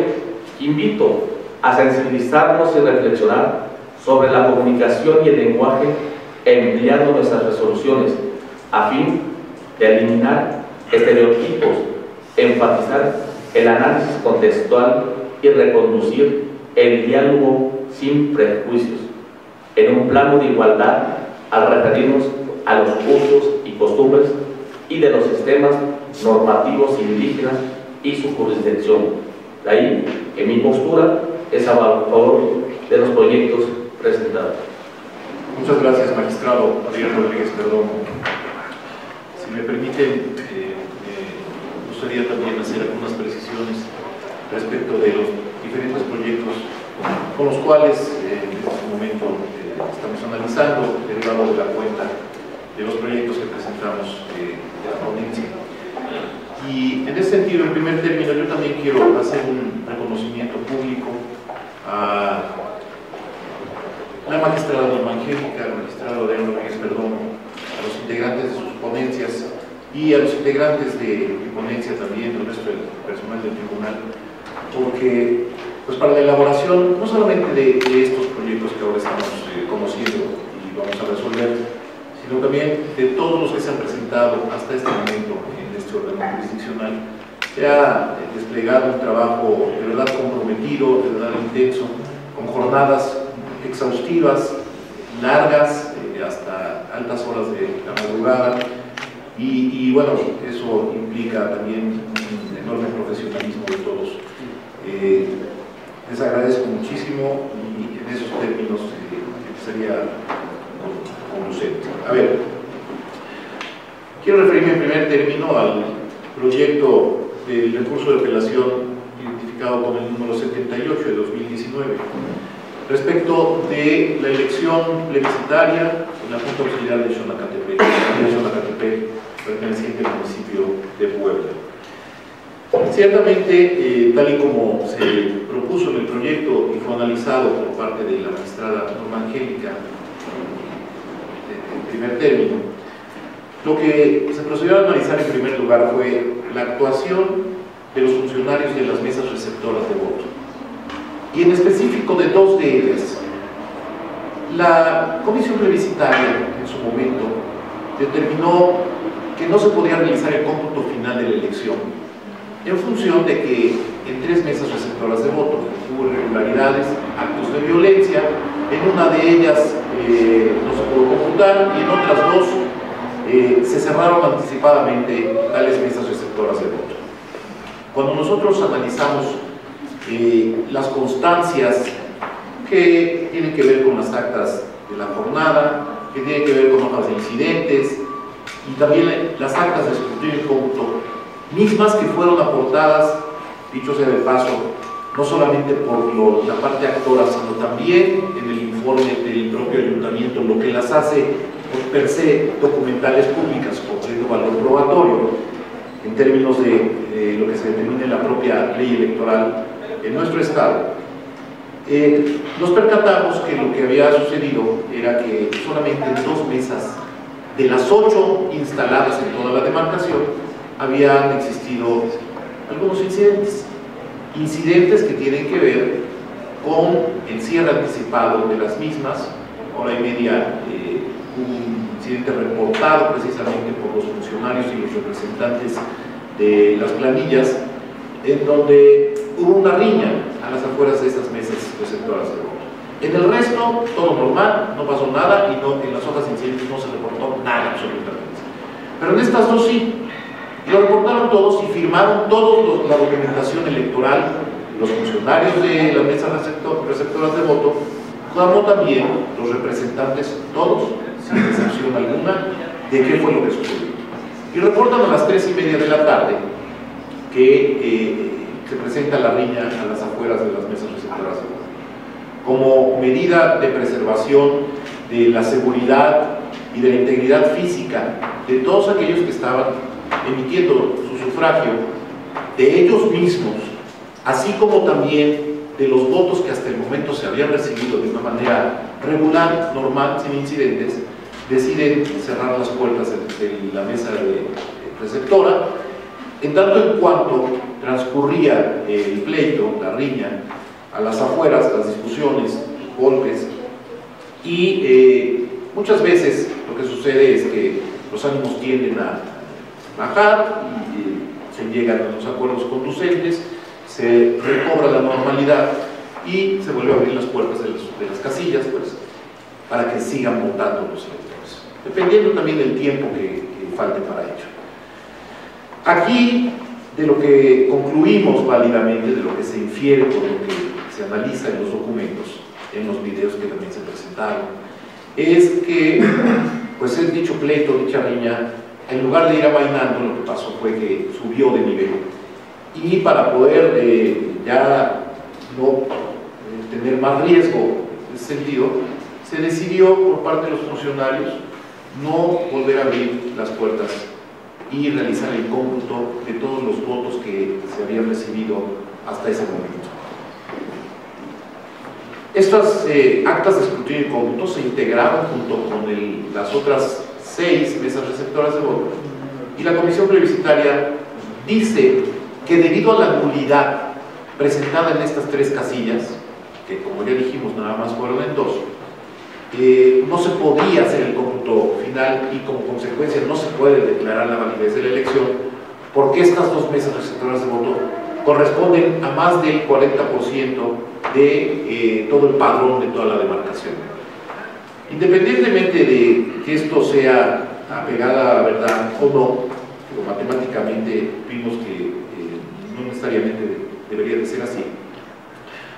que invito a sensibilizarnos y reflexionar sobre la comunicación y el lenguaje empleando nuestras resoluciones a fin de eliminar estereotipos, enfatizar el análisis contextual y reconducir el diálogo sin prejuicios en un plano de igualdad al referirnos a los usos y costumbres y de los sistemas normativos indígenas y su jurisdicción. De ahí que mi postura es a favor de los proyectos presentados. Muchas gracias, magistrado Adrián Rodríguez Perdomo. Si me permiten, me gustaría también hacer algunas precisiones respecto de los diferentes proyectos con los cuales en este momento estamos analizando, derivado de la cuenta de los proyectos que presentamos de la ponencia. Y en ese sentido, en primer término, yo también quiero hacer un reconocimiento público a la magistrada Norma Angélica, al magistrado Adrián Rodríguez Perdomo, a los integrantes de sus ponencias y a los integrantes de mi ponencia también, el resto del personal del tribunal, porque pues para la elaboración no solamente de estos proyectos que ahora estamos conociendo y vamos a resolver, sino también de todos los que se han presentado hasta este momento en este órgano jurisdiccional, se ha desplegado un trabajo de verdad comprometido, de verdad intenso, con jornadas exhaustivas, largas, hasta altas horas de la madrugada, y bueno, eso implica también un enorme profesionalismo de todos. Les agradezco muchísimo y en esos términos empezaría conducente. A ver, quiero referirme en primer término al proyecto del recurso de apelación identificado con el número 78 de 2019 respecto de la elección plebiscitaria en la Junta Auxiliar de Xonacatepec, perteneciente al municipio de Puebla. Ciertamente, tal y como se propuso en el proyecto y fue analizado por parte de la magistrada Norma Angélica en primer término, lo que se procedió a analizar en primer lugar fue la actuación de los funcionarios de las mesas receptoras de voto, y en específico de dos de ellas. La comisión plebiscitaria en su momento determinó que no se podía realizar el cómputo final de la elección en función de que en tres mesas receptoras de voto hubo irregularidades, actos de violencia. En una de ellas no se pudo computar y en otras dos se cerraron anticipadamente tales mesas receptoras de voto. Cuando nosotros analizamos las constancias que tienen que ver con las actas de la jornada, que tienen que ver con hojas de incidentes y también las actas de escrutinio y cómputo, mismas que fueron aportadas, dicho sea de paso, no solamente por la parte actora, sino también en el informe del propio ayuntamiento, lo que las hace por per se documentales públicas con cierto valor probatorio en términos de lo que se determina en la propia ley electoral en nuestro estado. Nos percatamos que lo que había sucedido era que solamente en dos mesas de las 8 instaladas en toda la demarcación habían existido algunos incidentes que tienen que ver con el cierre anticipado de las mismas. Hora y media un incidente reportado precisamente por los funcionarios y los representantes de las planillas, en donde hubo una riña a las afueras de estas mesas receptoras de voto. En el resto, todo normal, no pasó nada y en las hojas de incidentes no se reportó nada absolutamente. Pero en estas dos sí. Y lo reportaron todos y firmaron todos la documentación electoral, los funcionarios de las mesas receptoras de voto, como también los representantes, todos, sin excepción alguna, de qué fue lo que sucedió. Y reportan a las 3:30 de la tarde que se presenta la riña a las afueras de las mesas receptoras de voto, como medida de preservación de la seguridad y de la integridad física de todos aquellos que estaban emitiendo su sufragio, de ellos mismos, así como también de los votos que hasta el momento se habían recibido de una manera regular, normal, sin incidentes. Deciden cerrar las puertas de la mesa receptora, en tanto en cuanto transcurría el pleito, la riña, a las afueras, las discusiones, golpes, y muchas veces lo que sucede es que los ánimos tienden a bajar y se llegan a los acuerdos conducentes, se recobra la normalidad y se vuelve a abrir las puertas de las casillas, pues, para que sigan votando los electores, dependiendo también del tiempo que falte para ello. Aquí, de lo que concluimos válidamente, de lo que se infiere por lo que se analiza en los documentos, en los videos que también se presentaron, es que, pues, el dicho pleito, dicha riña, en lugar de ir amainando, lo que pasó fue que subió de nivel. Y para poder ya no tener más riesgo en ese sentido, se decidió por parte de los funcionarios no volver a abrir las puertas y realizar el cómputo de todos los votos que se habían recibido hasta ese momento. Estas actas de escrutinio y cómputo se integraron junto con las otras 6 mesas receptoras de voto, y la comisión plebiscitaria dice que debido a la nulidad presentada en estas 3 casillas, que como ya dijimos nada más fueron en 2, no se podía hacer el cómputo final y como consecuencia no se puede declarar la validez de la elección, porque estas 2 mesas receptoras de voto corresponden a más del 40% de todo el padrón de toda la demarcación. Independientemente de que esto sea apegada a la verdad o no, pero matemáticamente vimos que no necesariamente debería de ser así,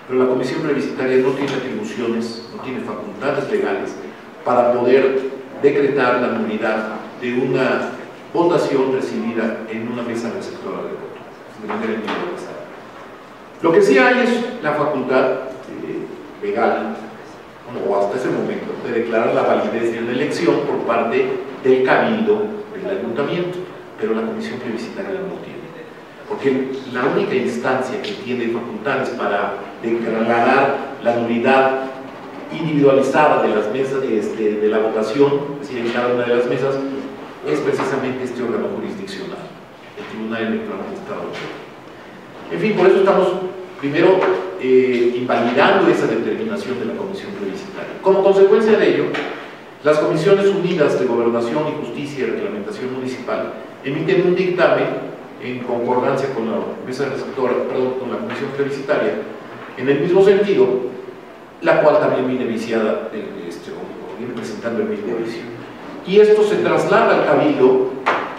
pero la comisión plebiscitaria no tiene atribuciones, no tiene facultades legales para poder decretar la nulidad de una votación recibida en una mesa receptora de voto, de manera individualizada. Lo que sí hay es la facultad legal, o hasta ese momento, de declarar la validez de una elección por parte del cabildo del ayuntamiento, pero la comisión plebiscitaria no tiene, porque la única instancia que tiene facultades para declarar la nulidad individualizada de las mesas de la votación, es decir, en cada una de las mesas, es precisamente este órgano jurisdiccional, el Tribunal Electoral del Estado de Puebla. En fin, por eso estamos primero invalidando esa determinación de la comisión plebiscitaria. Como consecuencia de ello, las Comisiones Unidas de Gobernación y Justicia y Reglamentación Municipal emiten un dictamen en concordancia con la mesa receptora, perdón, con la comisión plebiscitaria, en el mismo sentido, la cual también viene viciada, viene presentando el mismo vicio. Y esto se traslada al cabildo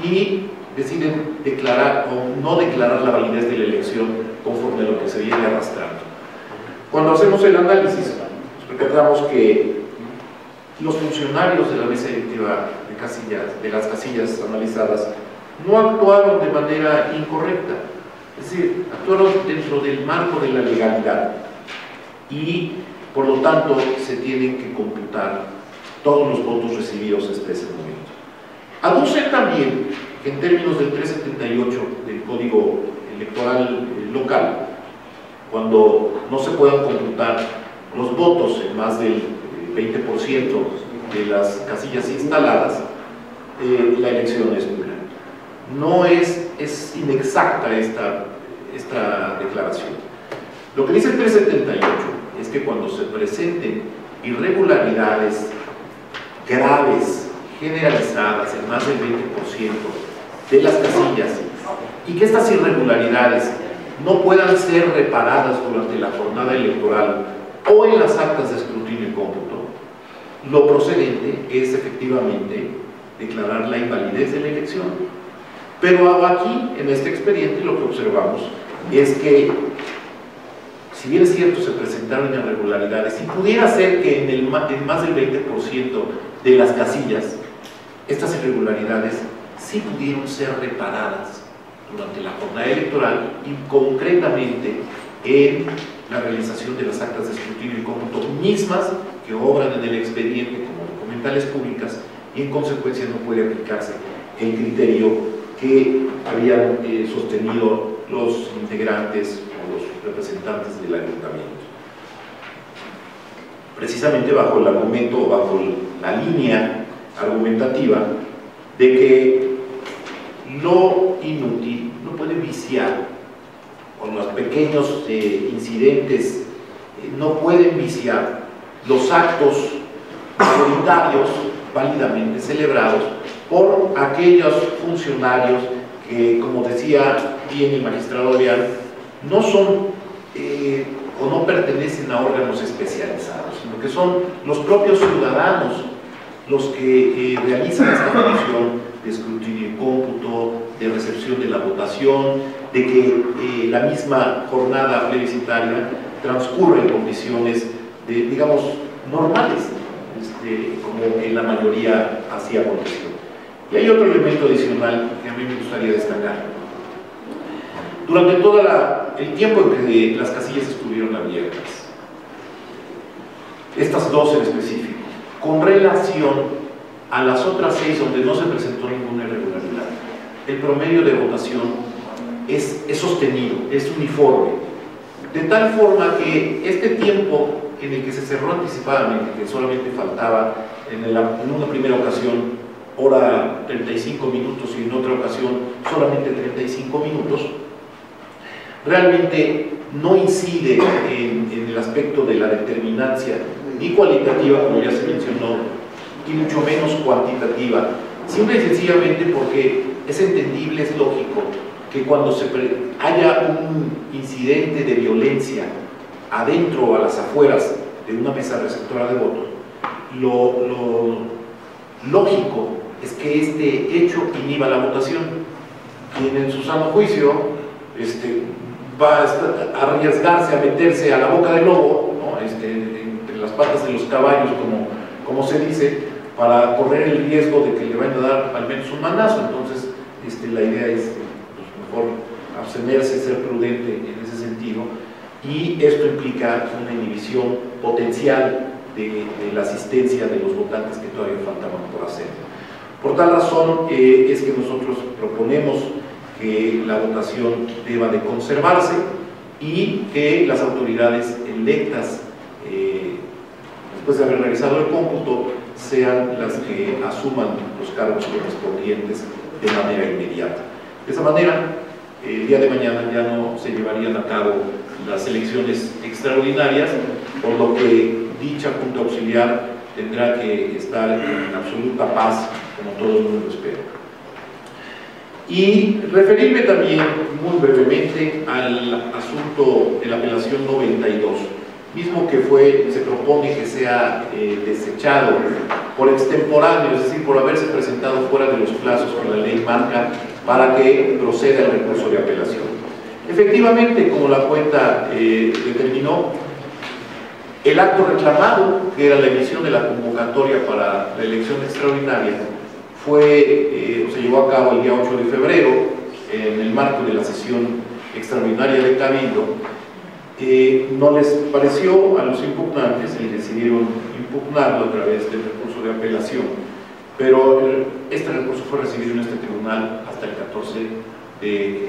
y deciden declarar o no declarar la validez de la elección conforme a lo que se viene arrastrando. Cuando hacemos el análisis, recordamos que los funcionarios de la mesa directiva de las casillas analizadas no actuaron de manera incorrecta, es decir, actuaron dentro del marco de la legalidad y por lo tanto se tienen que computar todos los votos recibidos hasta ese momento. Aducen también que en términos del 378 del Código Electoral local, cuando no se puedan computar los votos en más del 20% de las casillas instaladas, la elección es nula. No es inexacta esta declaración. Lo que dice el 378 es que cuando se presenten irregularidades graves, generalizadas en más del 20% de las casillas y que estas irregularidades no puedan ser reparadas durante la jornada electoral o en las actas de escrutinio y cómputo, lo procedente es efectivamente declarar la invalidez de la elección. Pero aquí, en este expediente, lo que observamos es que, si bien es cierto, se presentaron irregularidades, y pudiera ser que en más del 20% de las casillas, estas irregularidades sí pudieron ser reparadas durante la jornada electoral y concretamente en la realización de las actas de escrutinio y cómputo mismas que obran en el expediente como documentales públicas, y en consecuencia no puede aplicarse el criterio que habían sostenido los integrantes o los representantes del ayuntamiento. Precisamente bajo el argumento, bajo la línea argumentativa de que lo inútil no puede viciar, con los pequeños incidentes no pueden viciar los actos mayoritarios válidamente celebrados por aquellos funcionarios que, como decía bien el magistrado Leal, no son o no pertenecen a órganos especializados, sino que son los propios ciudadanos los que realizan esta función de escrutinio y cómputo, de recepción de la votación, de que la misma jornada plebiscitaria transcurre en condiciones, digamos, normales, como en la mayoría así aconteció. Y hay otro elemento adicional que a mí me gustaría destacar. Durante todo el tiempo en que las casillas estuvieron abiertas, estas dos en específico, con relación a las otras 6 donde no se presentó ninguna irregularidad, el promedio de votación es sostenido, es uniforme, de tal forma que este tiempo en el que se cerró anticipadamente, que solamente faltaba en una primera ocasión hora 35 minutos y en otra ocasión solamente 35 minutos, realmente no incide en el aspecto de la determinancia ni cualitativa, como ya se mencionó, y mucho menos cuantitativa, simple y sencillamente porque es entendible, es lógico que cuando haya un incidente de violencia adentro o a las afueras de una mesa receptora de votos, lo lógico es que este hecho inhiba la votación. Quien en su sano juicio va a arriesgarse a meterse a la boca del lobo, ¿no? Entre las patas de los caballos, como se dice, para correr el riesgo de que le vayan a dar al menos un manazo. Entonces la idea es mejor abstenerse, ser prudente en ese sentido, y esto implica una inhibición potencial de la asistencia de los votantes que todavía faltaban por hacer. Por tal razón es que nosotros proponemos que la votación deba de conservarse y que las autoridades electas, después de haber realizado el cómputo, sean las que asuman los cargos correspondientes de manera inmediata. De esa manera, el día de mañana ya no se llevarían a cabo las elecciones extraordinarias, por lo que dicha Junta Auxiliar tendrá que estar en absoluta paz, como todo el mundo espera. Y referirme también muy brevemente al asunto de la apelación 92, mismo que se propone que sea desechado por extemporáneo, es decir, por haberse presentado fuera de los plazos que la ley marca para que proceda el recurso de apelación. Efectivamente, como la cuenta determinó, el acto reclamado, que era la emisión de la convocatoria para la elección extraordinaria, se llevó a cabo el día 8 de febrero, en el marco de la sesión extraordinaria de Cabildo. No les pareció a los impugnantes y decidieron impugnarlo a través del recurso de apelación, pero este recurso fue recibido en este tribunal hasta el 14 de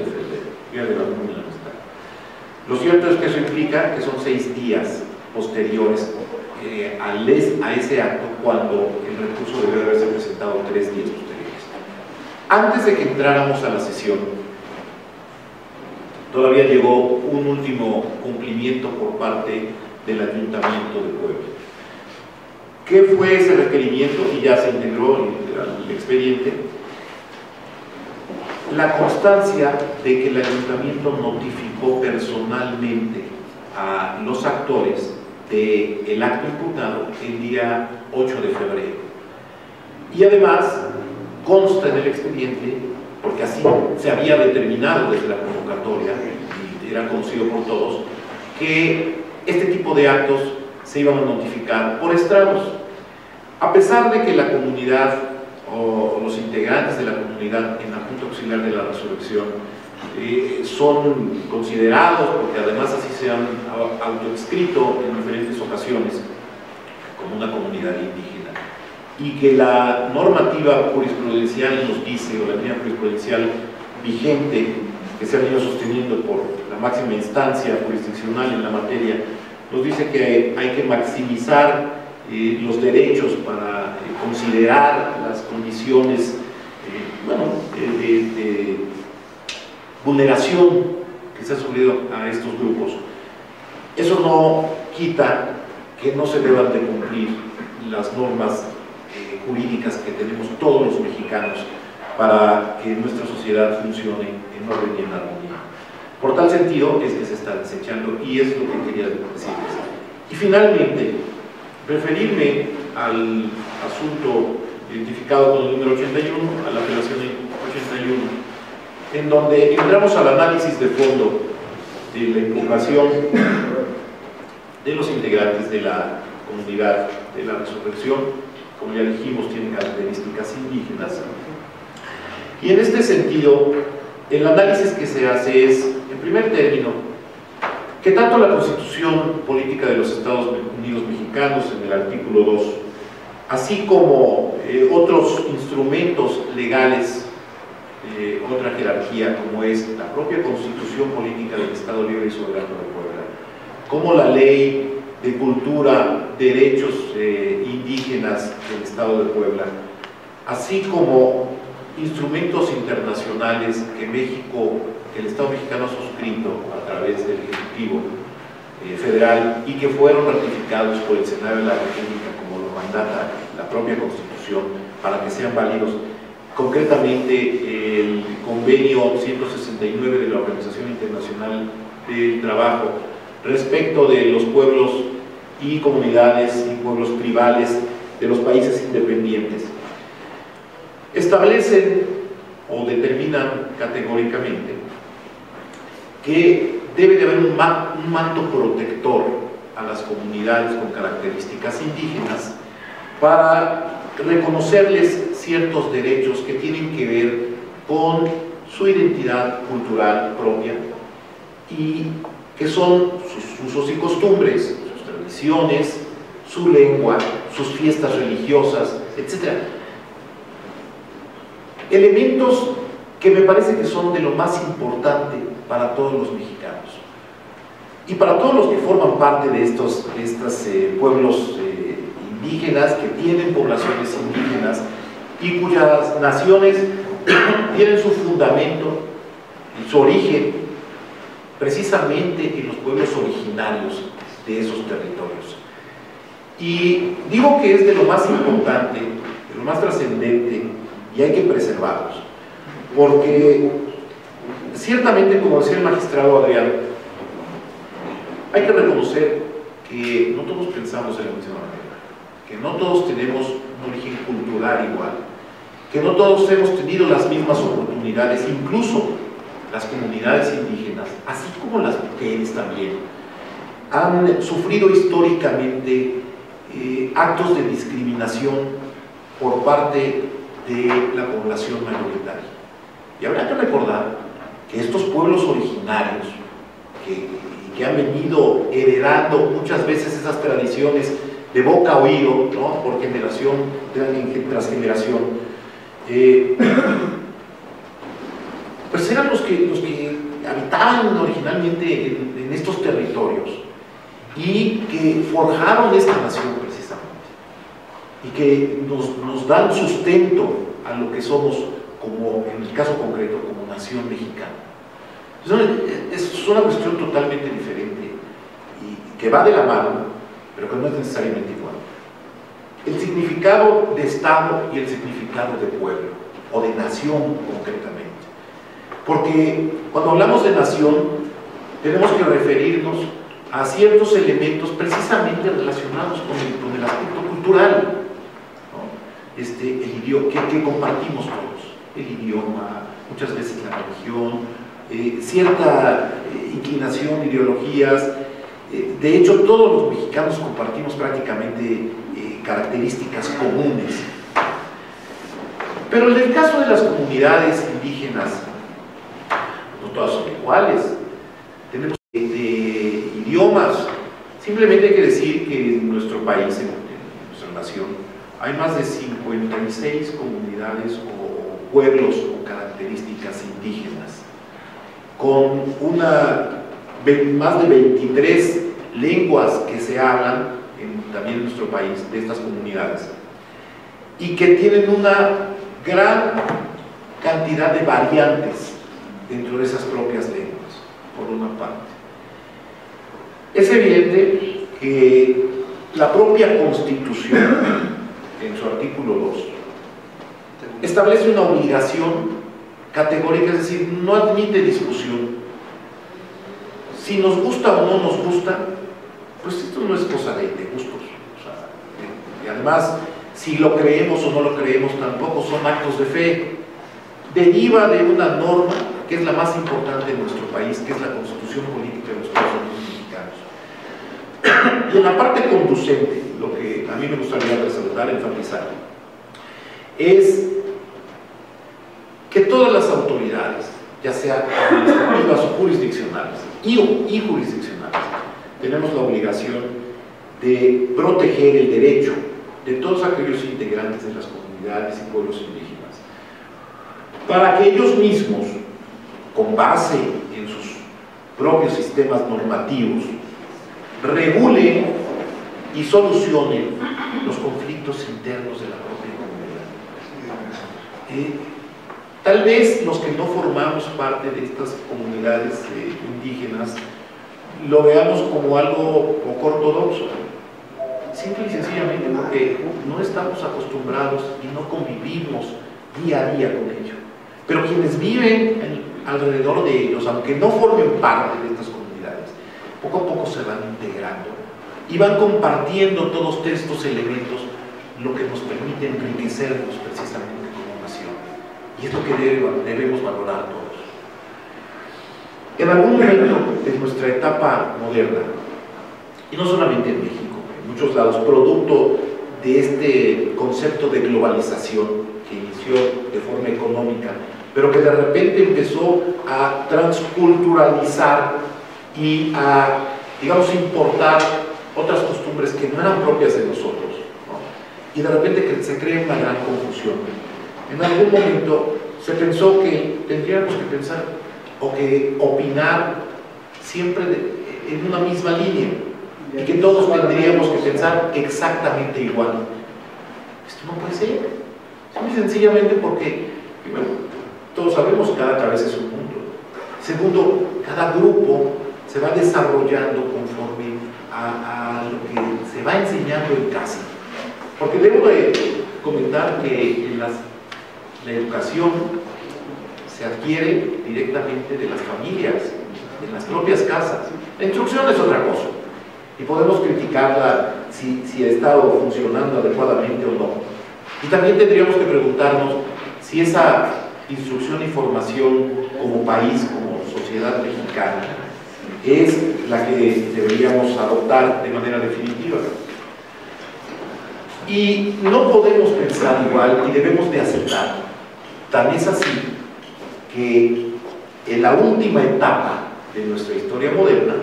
febrero, día de la Unión de la Amistad. Lo cierto es que eso implica que son 6 días posteriores a ese acto, cuando el recurso debe de haberse presentado 3 días posteriores. Antes de que entráramos a la sesión, todavía llegó un último cumplimiento por parte del Ayuntamiento de Puebla. ¿Qué fue ese requerimiento? Y ya se integró al expediente. La constancia de que el Ayuntamiento notificó personalmente a los actores del acto impugnado el día 8 de febrero. Y además consta en el expediente, porque así se había determinado desde la convocatoria, y era conocido por todos, que este tipo de actos se iban a notificar por estrados. A pesar de que la comunidad o los integrantes de la comunidad en la Junta Auxiliar de la Resurrección son considerados, porque además así se han autoexcrito en diferentes ocasiones, como una comunidad indígena, y que la normativa jurisprudencial nos dice, o la línea jurisprudencial vigente que se ha venido sosteniendo por la máxima instancia jurisdiccional en la materia, nos dice que hay que maximizar los derechos para considerar las condiciones de vulneración que se ha sufrido a estos grupos. Eso no quita que no se deban de cumplir las normas jurídicas que tenemos todos los mexicanos para que nuestra sociedad funcione en orden y en armonía. Por tal sentido es que se está desechando, y es lo que quería decirles. Y finalmente, referirme al asunto identificado con el número 81, a la apelación 81, en donde entramos al análisis de fondo de la impugnación de los integrantes de la comunidad de la Resurrección. Como ya dijimos, tienen características indígenas. Y en este sentido, el análisis que se hace es, en primer término, que tanto la Constitución Política de los Estados Unidos Mexicanos, en el artículo 2, así como otros instrumentos legales, otra jerarquía, como es la propia Constitución Política del Estado Libre y Soberano de Puebla, como la Ley de Cultura, Derechos Indígenas del Estado de Puebla, así como instrumentos internacionales que México, el Estado mexicano ha suscrito a través del Ejecutivo Federal y que fueron ratificados por el Senado de la República, como lo mandata la propia Constitución, para que sean válidos. Concretamente, el convenio 169 de la Organización Internacional del Trabajo respecto de los pueblos y comunidades y pueblos tribales de los países independientes, establecen o determinan categóricamente que debe de haber un manto protector a las comunidades con características indígenas para reconocerles ciertos derechos que tienen que ver con su identidad cultural propia y que son sus usos y costumbres, sus tradiciones, su lengua, sus fiestas religiosas, etc. Elementos que me parece que son de lo más importante para todos los mexicanos y para todos los que forman parte de estos pueblos indígenas, que tienen poblaciones indígenas y cuyas naciones tienen su fundamento y su origen precisamente en los pueblos originarios de esos territorios. Y digo que es de lo más importante, de lo más trascendente, y hay que preservarlos, porque ciertamente, como decía el magistrado Adrián, hay que reconocer que no todos pensamos de la misma manera, que no todos tenemos un origen cultural igual, que no todos hemos tenido las mismas oportunidades, incluso las comunidades indígenas, así como las mujeres también, han sufrido históricamente actos de discriminación por parte de la población mayoritaria. Y habrá que recordar que estos pueblos originarios que han venido heredando muchas veces esas tradiciones de boca a oído, ¿no?, por generación tras generación, pues eran los que habitaban originalmente en estos territorios y que forjaron esta nación precisamente y que nos dan sustento a lo que somos, como en el caso concreto, como nación mexicana. Es una cuestión totalmente diferente y que va de la mano, pero que no es necesariamente igual. El significado de Estado y el significado de pueblo o de nación concretamente. Porque cuando hablamos de nación tenemos que referirnos a ciertos elementos precisamente relacionados con el aspecto cultural, ¿no? el idioma, que compartimos todos, el idioma, muchas veces la religión, cierta inclinación, ideologías. De hecho, todos los mexicanos compartimos prácticamente características comunes. Pero en el caso de las comunidades indígenas, no todas son iguales. Tenemos de idiomas. Simplemente hay que decir que en nuestro país, en nuestra nación, hay más de 56 comunidades o pueblos con características indígenas, con más de 23 lenguas que se hablan también en nuestro país, de estas comunidades, y que tienen una gran cantidad de variantes dentro de esas propias lenguas, por una parte. Es evidente que la propia Constitución, en su artículo 2, establece una obligación categórica, es decir, no admite discusión. Si nos gusta o no nos gusta, pues esto no es cosa de gustos. O sea, y además, si lo creemos o no lo creemos, tampoco son actos de fe. Deriva de una norma que es la más importante en nuestro país, que es la Constitución Política de los Estados Unidos Mexicanos. Y en la parte conducente, lo que a mí me gustaría resaltar, enfatizar, es que todas las autoridades, ya sea administrativas o jurisdiccionales y jurisdiccionales, tenemos la obligación de proteger el derecho de todos aquellos integrantes de las comunidades y pueblos indígenas, para que ellos mismos, con base en sus propios sistemas normativos, regulen y solucionen los conflictos internos de la propia comunidad. Tal vez los que no formamos parte de estas comunidades indígenas lo veamos como algo poco ortodoxo, simple y sencillamente porque no estamos acostumbrados y no convivimos día a día con ello. Pero quienes viven alrededor de ellos, aunque no formen parte de estas comunidades, poco a poco se van integrando y van compartiendo todos estos elementos, lo que nos permite enriquecernos precisamente como nación. Y es lo que debemos valorar todos. En algún momento de nuestra etapa moderna, y no solamente en México, en muchos lados, producto de este concepto de globalización que inició de forma económica, pero que de repente empezó a transculturalizar y a, digamos, importar otras costumbres que no eran propias de nosotros, ¿no? Y de repente se crea una gran confusión. En algún momento se pensó que tendríamos que pensar o que opinar siempre en una misma línea y que todos tendríamos que pensar exactamente igual. Esto no puede ser. Es muy sencillamente porque, primero, todos sabemos que cada cabeza es un mundo. Segundo, cada grupo se va desarrollando conforme a lo que se va enseñando en casa. Porque debo de comentar que en la educación se adquiere directamente de las familias, en las propias casas. La instrucción es otra cosa y podemos criticarla si ha estado funcionando adecuadamente o no. Y también tendríamos que preguntarnos si esa instrucción y formación como país, como sociedad mexicana, es la que deberíamos adoptar de manera definitiva. Y no podemos pensar igual y debemos de aceptar. Tan es así que en la última etapa de nuestra historia moderna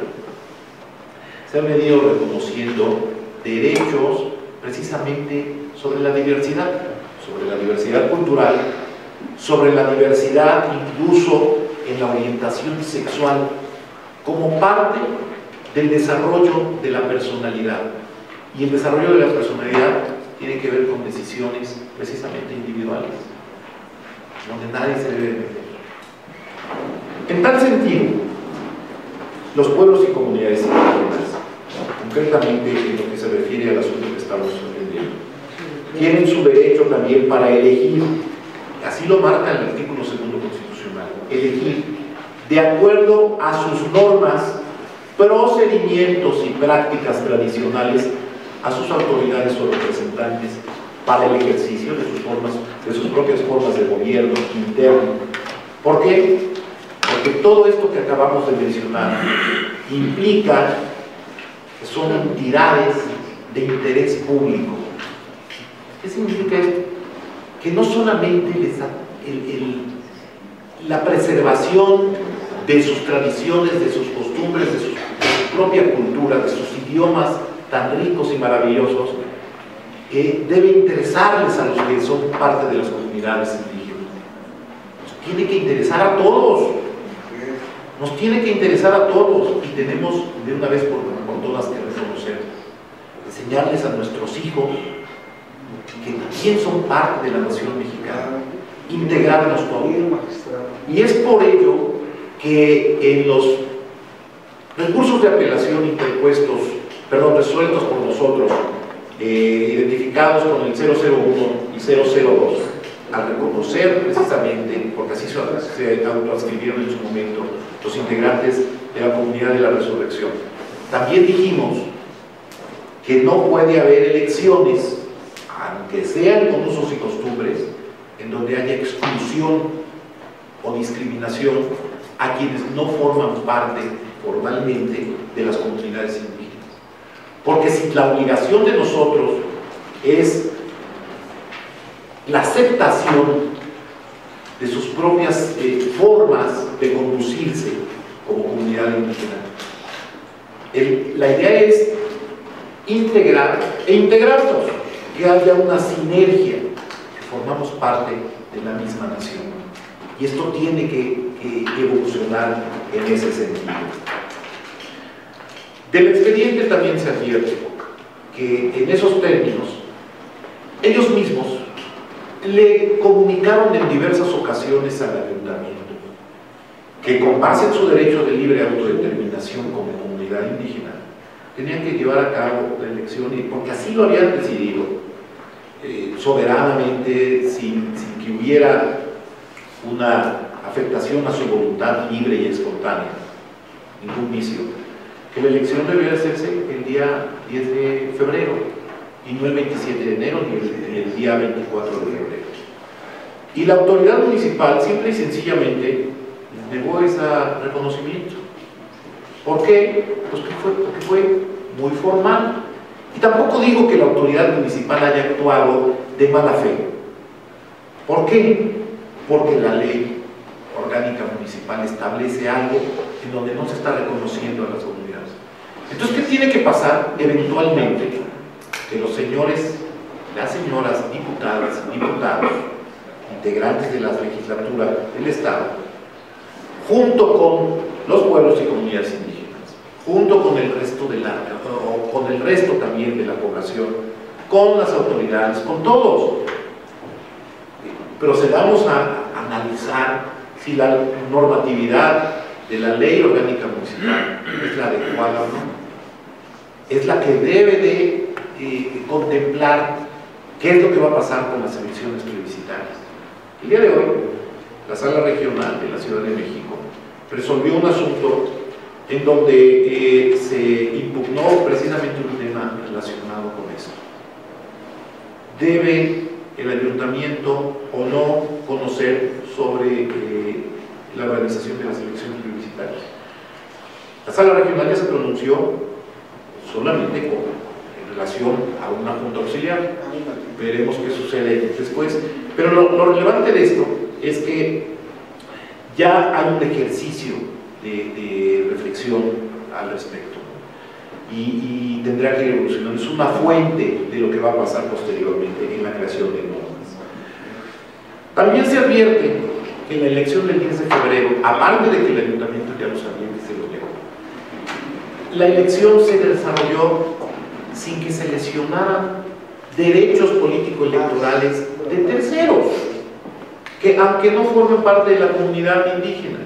se han venido reconociendo derechos precisamente sobre la diversidad cultural, sobre la diversidad incluso en la orientación sexual, como parte del desarrollo de la personalidad. Y el desarrollo de la personalidad tiene que ver con decisiones precisamente individuales, donde nadie se debe meter. En tal sentido, los pueblos y comunidades indígenas, concretamente en lo que se refiere al asunto que estamos atendiendo, tienen su derecho también para elegir, así lo marca el artículo 2 constitucional, elegir de acuerdo a sus normas, procedimientos y prácticas tradicionales a sus autoridades o representantes para el ejercicio de sus propias formas de gobierno interno. ¿Por qué? Porque todo esto que acabamos de mencionar implica que son entidades de interés público. ¿Qué significa esto? Que no solamente les da la preservación de sus tradiciones, de sus costumbres, de su propia cultura, de sus idiomas tan ricos y maravillosos, debe interesarles a los que son parte de las comunidades indígenas. Nos tiene que interesar a todos. Nos tiene que interesar a todos y tenemos de una vez por todas que reconocer, enseñarles a nuestros hijos que también son parte de la nación mexicana, integrarnos todos. Y es por ello que en los recursos de apelación resueltos por nosotros, identificados con el 001 y 002, al reconocer precisamente, porque así se autoadscribieron en su momento los integrantes de la comunidad de la resurrección, también dijimos que no puede haber elecciones, aunque sean con usos y costumbres, en donde haya exclusión o discriminación a quienes no forman parte formalmente de las comunidades indígenas. Porque si la obligación de nosotros es la aceptación de sus propias formas de conducirse como comunidad indígena, la idea es integrar e integrarnos, que haya una sinergia, que formamos parte de la misma nación. Y esto tiene que evolucionar en ese sentido. Del expediente también se advierte que en esos términos ellos mismos le comunicaron en diversas ocasiones al ayuntamiento que con base en su derecho de libre autodeterminación como comunidad indígena tenían que llevar a cabo la elección, porque así lo habían decidido soberanamente, sin que hubiera una afectación a su voluntad libre y espontánea, ningún vicio, que la elección debió hacerse el día 10 de febrero y no el 27 de enero ni el día 24 de febrero. Y la autoridad municipal simple y sencillamente negó ese reconocimiento. ¿Por qué? Pues porque fue muy formal. Y tampoco digo que la autoridad municipal haya actuado de mala fe. ¿Por qué? Porque la ley orgánica municipal establece algo en donde no se está reconociendo a las comunidades. Entonces, ¿qué tiene que pasar? Eventualmente, que los señores, las señoras diputadas y diputados, integrantes de la legislatura del Estado, junto con los pueblos y comunidades indígenas, junto con el resto también de la población, con las autoridades, con todos, procedamos a analizar si la normatividad de la ley orgánica municipal es la adecuada o no, es la que debe de contemplar qué es lo que va a pasar con las elecciones plebiscitarias. El día de hoy, la Sala Regional de la Ciudad de México resolvió un asunto en donde se impugnó precisamente un tema relacionado con esto. ¿Debe el ayuntamiento o no conocer sobre la organización de las elecciones plebiscitarias? La Sala Regional ya se pronunció solamente en relación a una junta auxiliar. Veremos qué sucede después. Pero lo relevante de esto es que ya hay un ejercicio de reflexión al respecto y tendrá que evolucionar. Es una fuente de lo que va a pasar posteriormente en la creación de normas. También se advierte que en la elección del 10 de febrero, aparte de que el ayuntamiento ya lo sabía que se lo negó, la elección se desarrolló sin que se lesionaran derechos político-electorales de terceros, que aunque no formen parte de la comunidad indígena,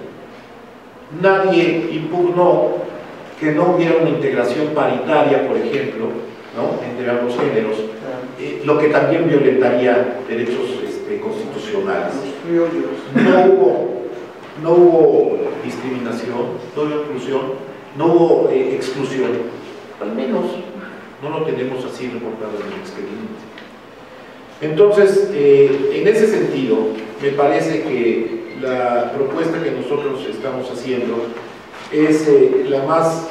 nadie impugnó que no hubiera una integración paritaria, por ejemplo, ¿no?, entre ambos géneros, lo que también violentaría derechos constitucionales. No hubo discriminación, no hubo inclusión, no hubo exclusión, al menos no lo tenemos así reportado en el expediente. Entonces, en ese sentido, me parece que la propuesta que nosotros estamos haciendo es la más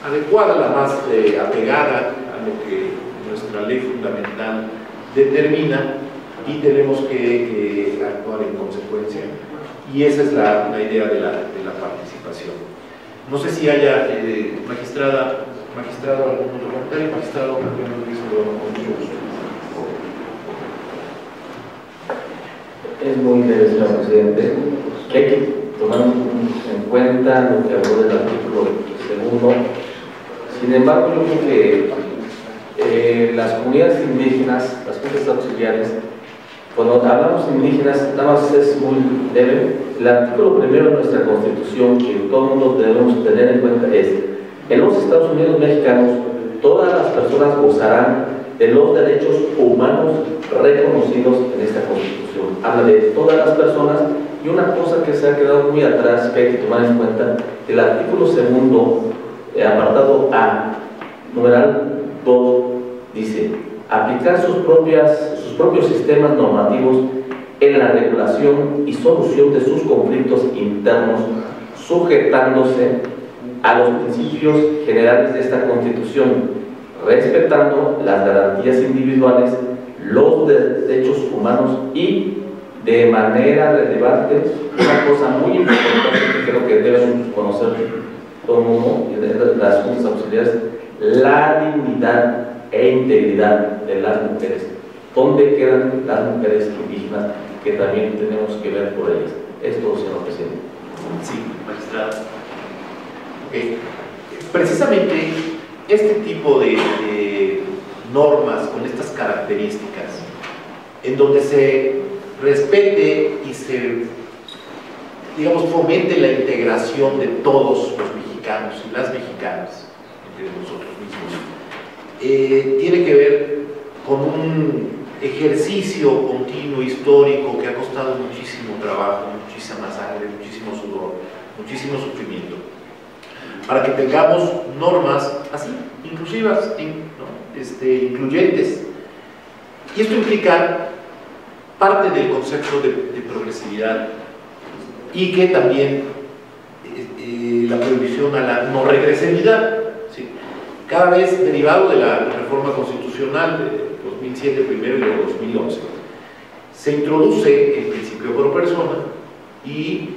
adecuada, la más apegada a lo que nuestra ley fundamental determina, y tenemos que actuar en consecuencia, y esa es la idea de la participación. No sé si haya magistrado algún otro comentario. Magistrado, con mucho gusto. Es muy breve, señor presidente, que hay que tomar en cuenta lo que habló del artículo 2. Sin embargo, yo creo que las comunidades indígenas, las juntas auxiliares, cuando hablamos de indígenas, nada más es muy leve. El artículo 1 de nuestra Constitución, que todo el mundo debemos tener en cuenta, es: en los Estados Unidos mexicanos, todas las personas gozarán de los derechos humanos reconocidos en esta Constitución. Habla de todas las personas, y una cosa que se ha quedado muy atrás, que hay que tomar en cuenta, el artículo 2, apartado A, numeral 2, dice: aplicar sus propios sistemas normativos en la regulación y solución de sus conflictos internos, sujetándose a los principios generales de esta Constitución, respetando las garantías individuales, los derechos humanos y, de manera relevante, una cosa muy importante que creo que deben conocer todo el mundo, las juntas auxiliares, la dignidad e integridad de las mujeres. ¿Dónde quedan las mujeres indígenas, que también tenemos que ver por ellas? Es todo, señor presidente. Sí, magistrado. Precisamente este tipo de normas con estas características, en donde se respete y se, digamos, fomente la integración de todos los mexicanos y las mexicanas, entre nosotros mismos, tiene que ver con un ejercicio continuo, histórico, que ha costado muchísimo trabajo, muchísima sangre, muchísimo sudor, muchísimo sufrimiento, para que tengamos normas así, inclusivas, incluyentes. Y esto implica parte del concepto de progresividad, y que también la prohibición a la no regresividad, ¿sí? Cada vez derivado de la reforma constitucional de 2007 primero y de 2011, se introduce el principio pro persona, y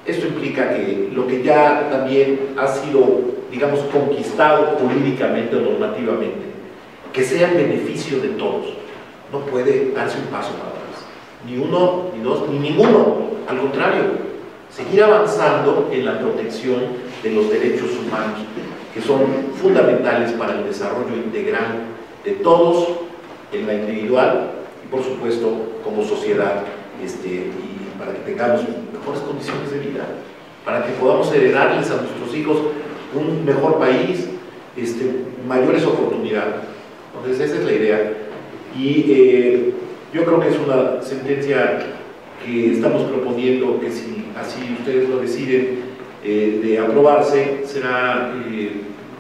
esto implica que lo que ya también ha sido, digamos, conquistado jurídicamente o normativamente, que sea en beneficio de todos, no puede darse un paso para atrás, ni uno, ni dos, ni ninguno. Al contrario, seguir avanzando en la protección de los derechos humanos, que son fundamentales para el desarrollo integral de todos, en la individual y, por supuesto, como sociedad, y para que tengamos mejores condiciones de vida, para que podamos heredarles a nuestros hijos un mejor país, mayores oportunidades. Entonces, esa es la idea, y yo creo que es una sentencia que estamos proponiendo que, si así ustedes lo deciden, de aprobarse, será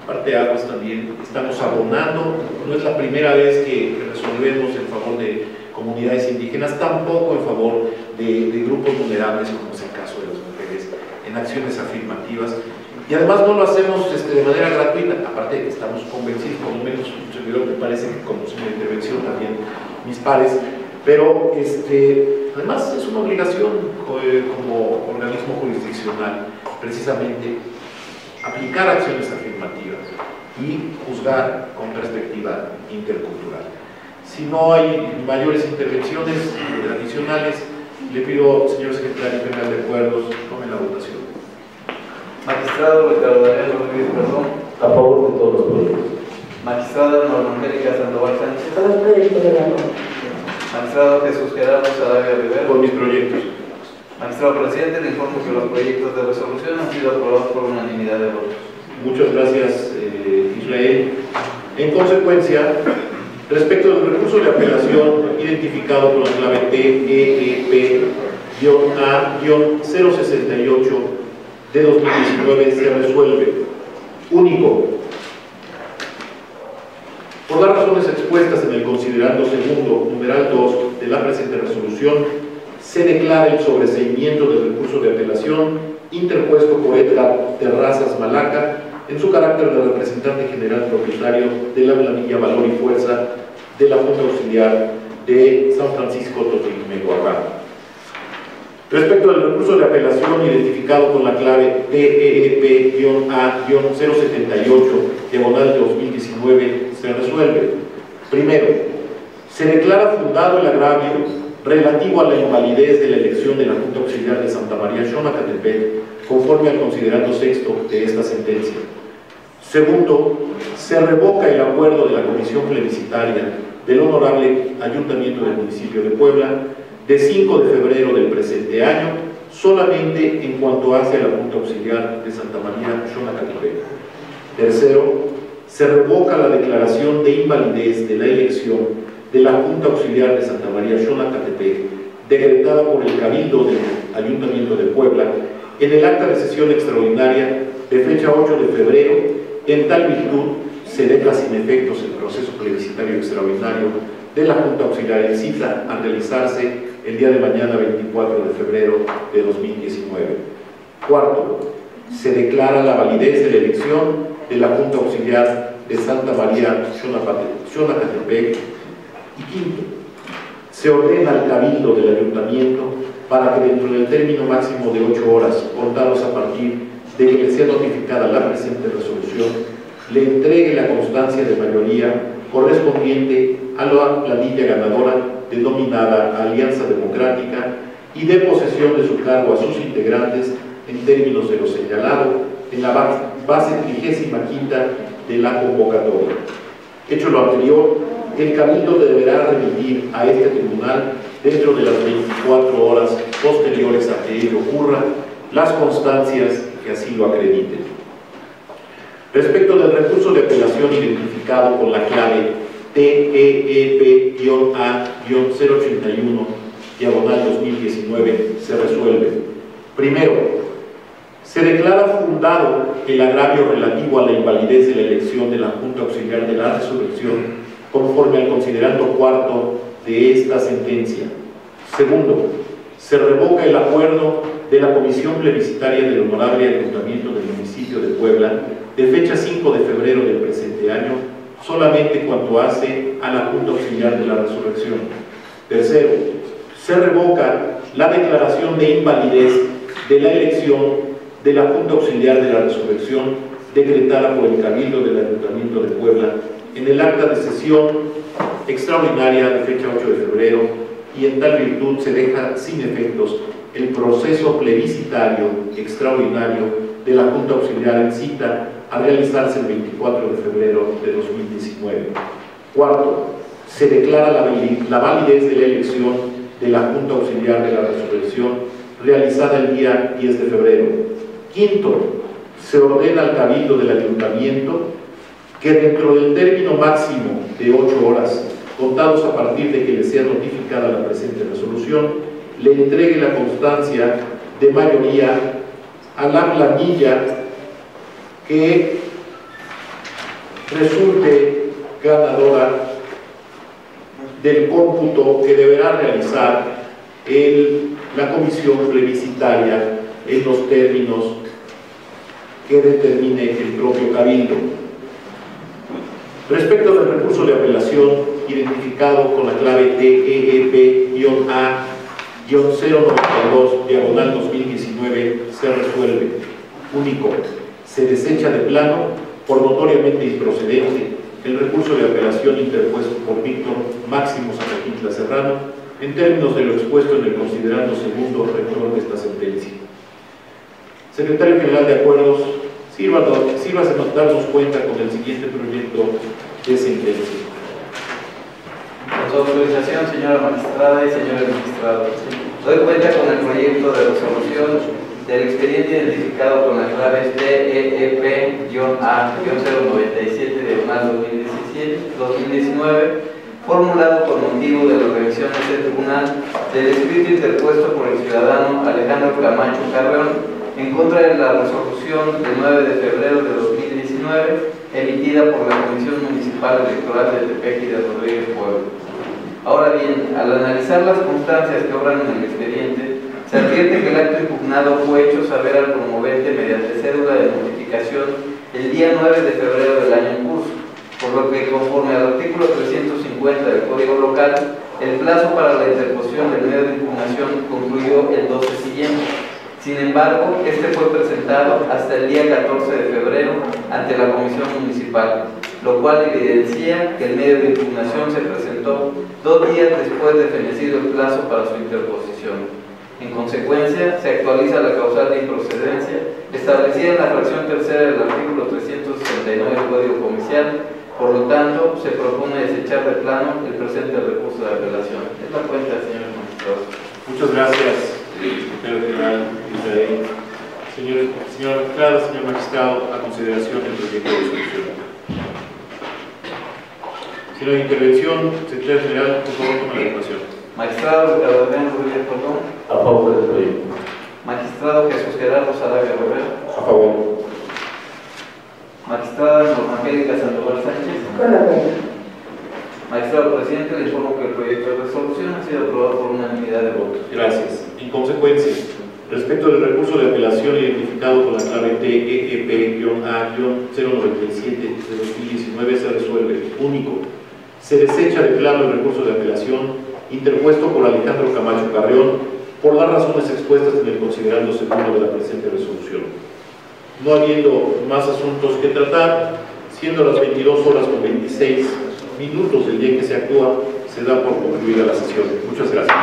parteaguas también. Estamos abonando, no es la primera vez que resolvemos en favor de comunidades indígenas, tampoco en favor de grupos vulnerables, como es el caso de las mujeres, en acciones afirmativas. Y además no lo hacemos de manera gratuita, aparte estamos convencidos, por lo menos un servidor me parece que como su intervención también mis pares, pero además es una obligación como organismo jurisdiccional, precisamente aplicar acciones afirmativas y juzgar con perspectiva intercultural. Si no hay mayores intervenciones adicionales, le pido, señor secretario general de acuerdos, tome la votación. Magistrado Ricardo Daniel Rodríguez Perdón. A favor de todos los proyectos. Magistrada Norma Angélica Sandoval Sánchez. Con los proyectos de la norma. Magistrado Jesús Gerardo Sarabia Rivera. Con mis proyectos. Magistrado presidente, le informo que los proyectos de resolución han sido aprobados por unanimidad de votos. Muchas gracias, Israel. En consecuencia, respecto del recurso de apelación identificado con la clave TEP-A-068 de 2019, se resuelve. Único. Por las razones expuestas en el considerando segundo, numeral 2 de la presente resolución, se declara el sobreseimiento del recurso de apelación interpuesto por Edgar Terrazas Malaca en su carácter de representante general propietario de la planilla Valor y Fuerza de la Junta Auxiliar de San Francisco Totonicmehuacán. Respecto al recurso de apelación identificado con la clave TEP-A-078/2019 se resuelve. Primero, se declara fundado el agravio relativo a la invalidez de la elección de la Junta Auxiliar de Santa María Xonacatepec conforme al considerando sexto de esta sentencia. Segundo, se revoca el acuerdo de la comisión plebiscitaria del Honorable Ayuntamiento del Municipio de Puebla de 5 de febrero del presente año, solamente en cuanto hace a la Junta Auxiliar de Santa María Xonacatepec. Tercero, se revoca la declaración de invalidez de la elección de la Junta Auxiliar de Santa María Xonacatepec, decretada por el Cabildo del Ayuntamiento de Puebla en el acta de sesión extraordinaria de fecha 8 de febrero. En tal virtud, se deja sin efectos el proceso plebiscitario extraordinario de la Junta Auxiliar en cita a realizarse el día de mañana 24 de febrero de 2019. Cuarto, se declara la validez de la elección de la Junta Auxiliar de Santa María Xonacatepec. Y quinto, se ordena al Cabildo del Ayuntamiento para que dentro del término máximo de 8 horas, contados a partir de que le sea notificada la presente resolución, le entregue la constancia de mayoría correspondiente a la planilla ganadora denominada Alianza Democrática y de posesión de su cargo a sus integrantes en términos de lo señalado en la base 35ª de la convocatoria. Hecho lo anterior, el Cabildo deberá remitir a este tribunal dentro de las 24 horas posteriores a que ello ocurra las constancias que así lo acrediten. Respecto del recurso de apelación identificado con la clave TEP-A-081/2019 se resuelve. Primero, se declara fundado el agravio relativo a la invalidez de la elección de la Junta Auxiliar de la Resurrección conforme al considerando cuarto de esta sentencia. Segundo, se revoca el acuerdo de la comisión plebiscitaria del Honorable Ayuntamiento del Municipio de Puebla de fecha 5 de febrero del presente año, solamente cuanto hace a la Junta Auxiliar de la Resurrección. Tercero, se revoca la declaración de invalidez de la elección de la Junta Auxiliar de la Resurrección decretada por el Cabildo del Ayuntamiento de Puebla en el acta de sesión extraordinaria de fecha 8 de febrero, y en tal virtud se deja sin efectos el proceso plebiscitario extraordinario de la Junta Auxiliar en cita a realizarse el 24 de febrero de 2019. Cuarto, se declara la validez de la elección de la Junta Auxiliar de la Resurrección realizada el día 10 de febrero. Quinto, se ordena al Cabildo del Ayuntamiento que dentro del término máximo de 8 horas, contados a partir de que le sea notificada la presente resolución, le entregue la constancia de mayoría a la planilla que resulte ganadora del cómputo que deberá realizar la comisión plebiscitaria en los términos que determine el propio Cabildo. Respecto del recurso de apelación identificado con la clave TEP-A-092/2019 se resuelve. Único, se desecha de plano por notoriamente improcedente el recurso de apelación interpuesto por Víctor Máximo Zacaquintla Serrano en términos de lo expuesto en el considerando segundo rector de esta sentencia. Secretario General de Acuerdos, sírvase darnos cuenta con el siguiente proyecto de sentencia. Con su autorización, señora magistrada y señores magistrados, doy cuenta con el proyecto de resolución del expediente identificado con las claves TEP-A-097/2019, formulado por motivo de la revisión de este tribunal del escrito interpuesto por el ciudadano Alejandro Camacho Carreón en contra de la resolución del 9 de febrero de 2019 emitida por por la Comisión Municipal Electoral de Tepeji de Rodríguez Pueblo. Ahora bien, al analizar las constancias que obran en el expediente, se advierte que el acto impugnado fue hecho saber al promovente mediante cédula de notificación el día 9 de febrero del año en curso, por lo que, conforme al artículo 350 del Código Local, el plazo para la interposición del medio de impugnación concluyó el 12 siguiente. Sin embargo, este fue presentado hasta el día 14 de febrero ante la Comisión Municipal, lo cual evidencia que el medio de impugnación se presentó 2 días después de fenecido el plazo para su interposición. En consecuencia, se actualiza la causal de improcedencia establecida en la fracción tercera del artículo 369 del Código Comercial. Por lo tanto, se propone desechar de plano el presente recurso de apelación. Es la cuenta, señores magistrados. Muchas gracias, secretario general Israel. Señora magistrada, señor magistrado, a consideración del proyecto de resolución. Si no hay intervención, secretario general, por favor, tome la votación. Magistrado Ricardo Adrián Rodríguez Cordón. A favor del proyecto. Magistrado Jesús Gerardo Sarabia Rivera. A favor. Magistrada Norma Angélica Sandoval Sánchez. Con la cuenta. Magistrado presidente, le informo que el proyecto de resolución ha sido aprobado por unanimidad de votos. Gracias. En consecuencia, respecto del recurso de apelación identificado con la clave TEP-A-097 de 2019, se resuelve. Único. Se desecha de plano el recurso de apelación interpuesto por Alejandro Camacho Carrión por las razones expuestas en el considerando segundo de la presente resolución. No habiendo más asuntos que tratar, siendo las 22 horas con 26 minutos del día en que se actúa, se da por concluida la sesión. Muchas gracias.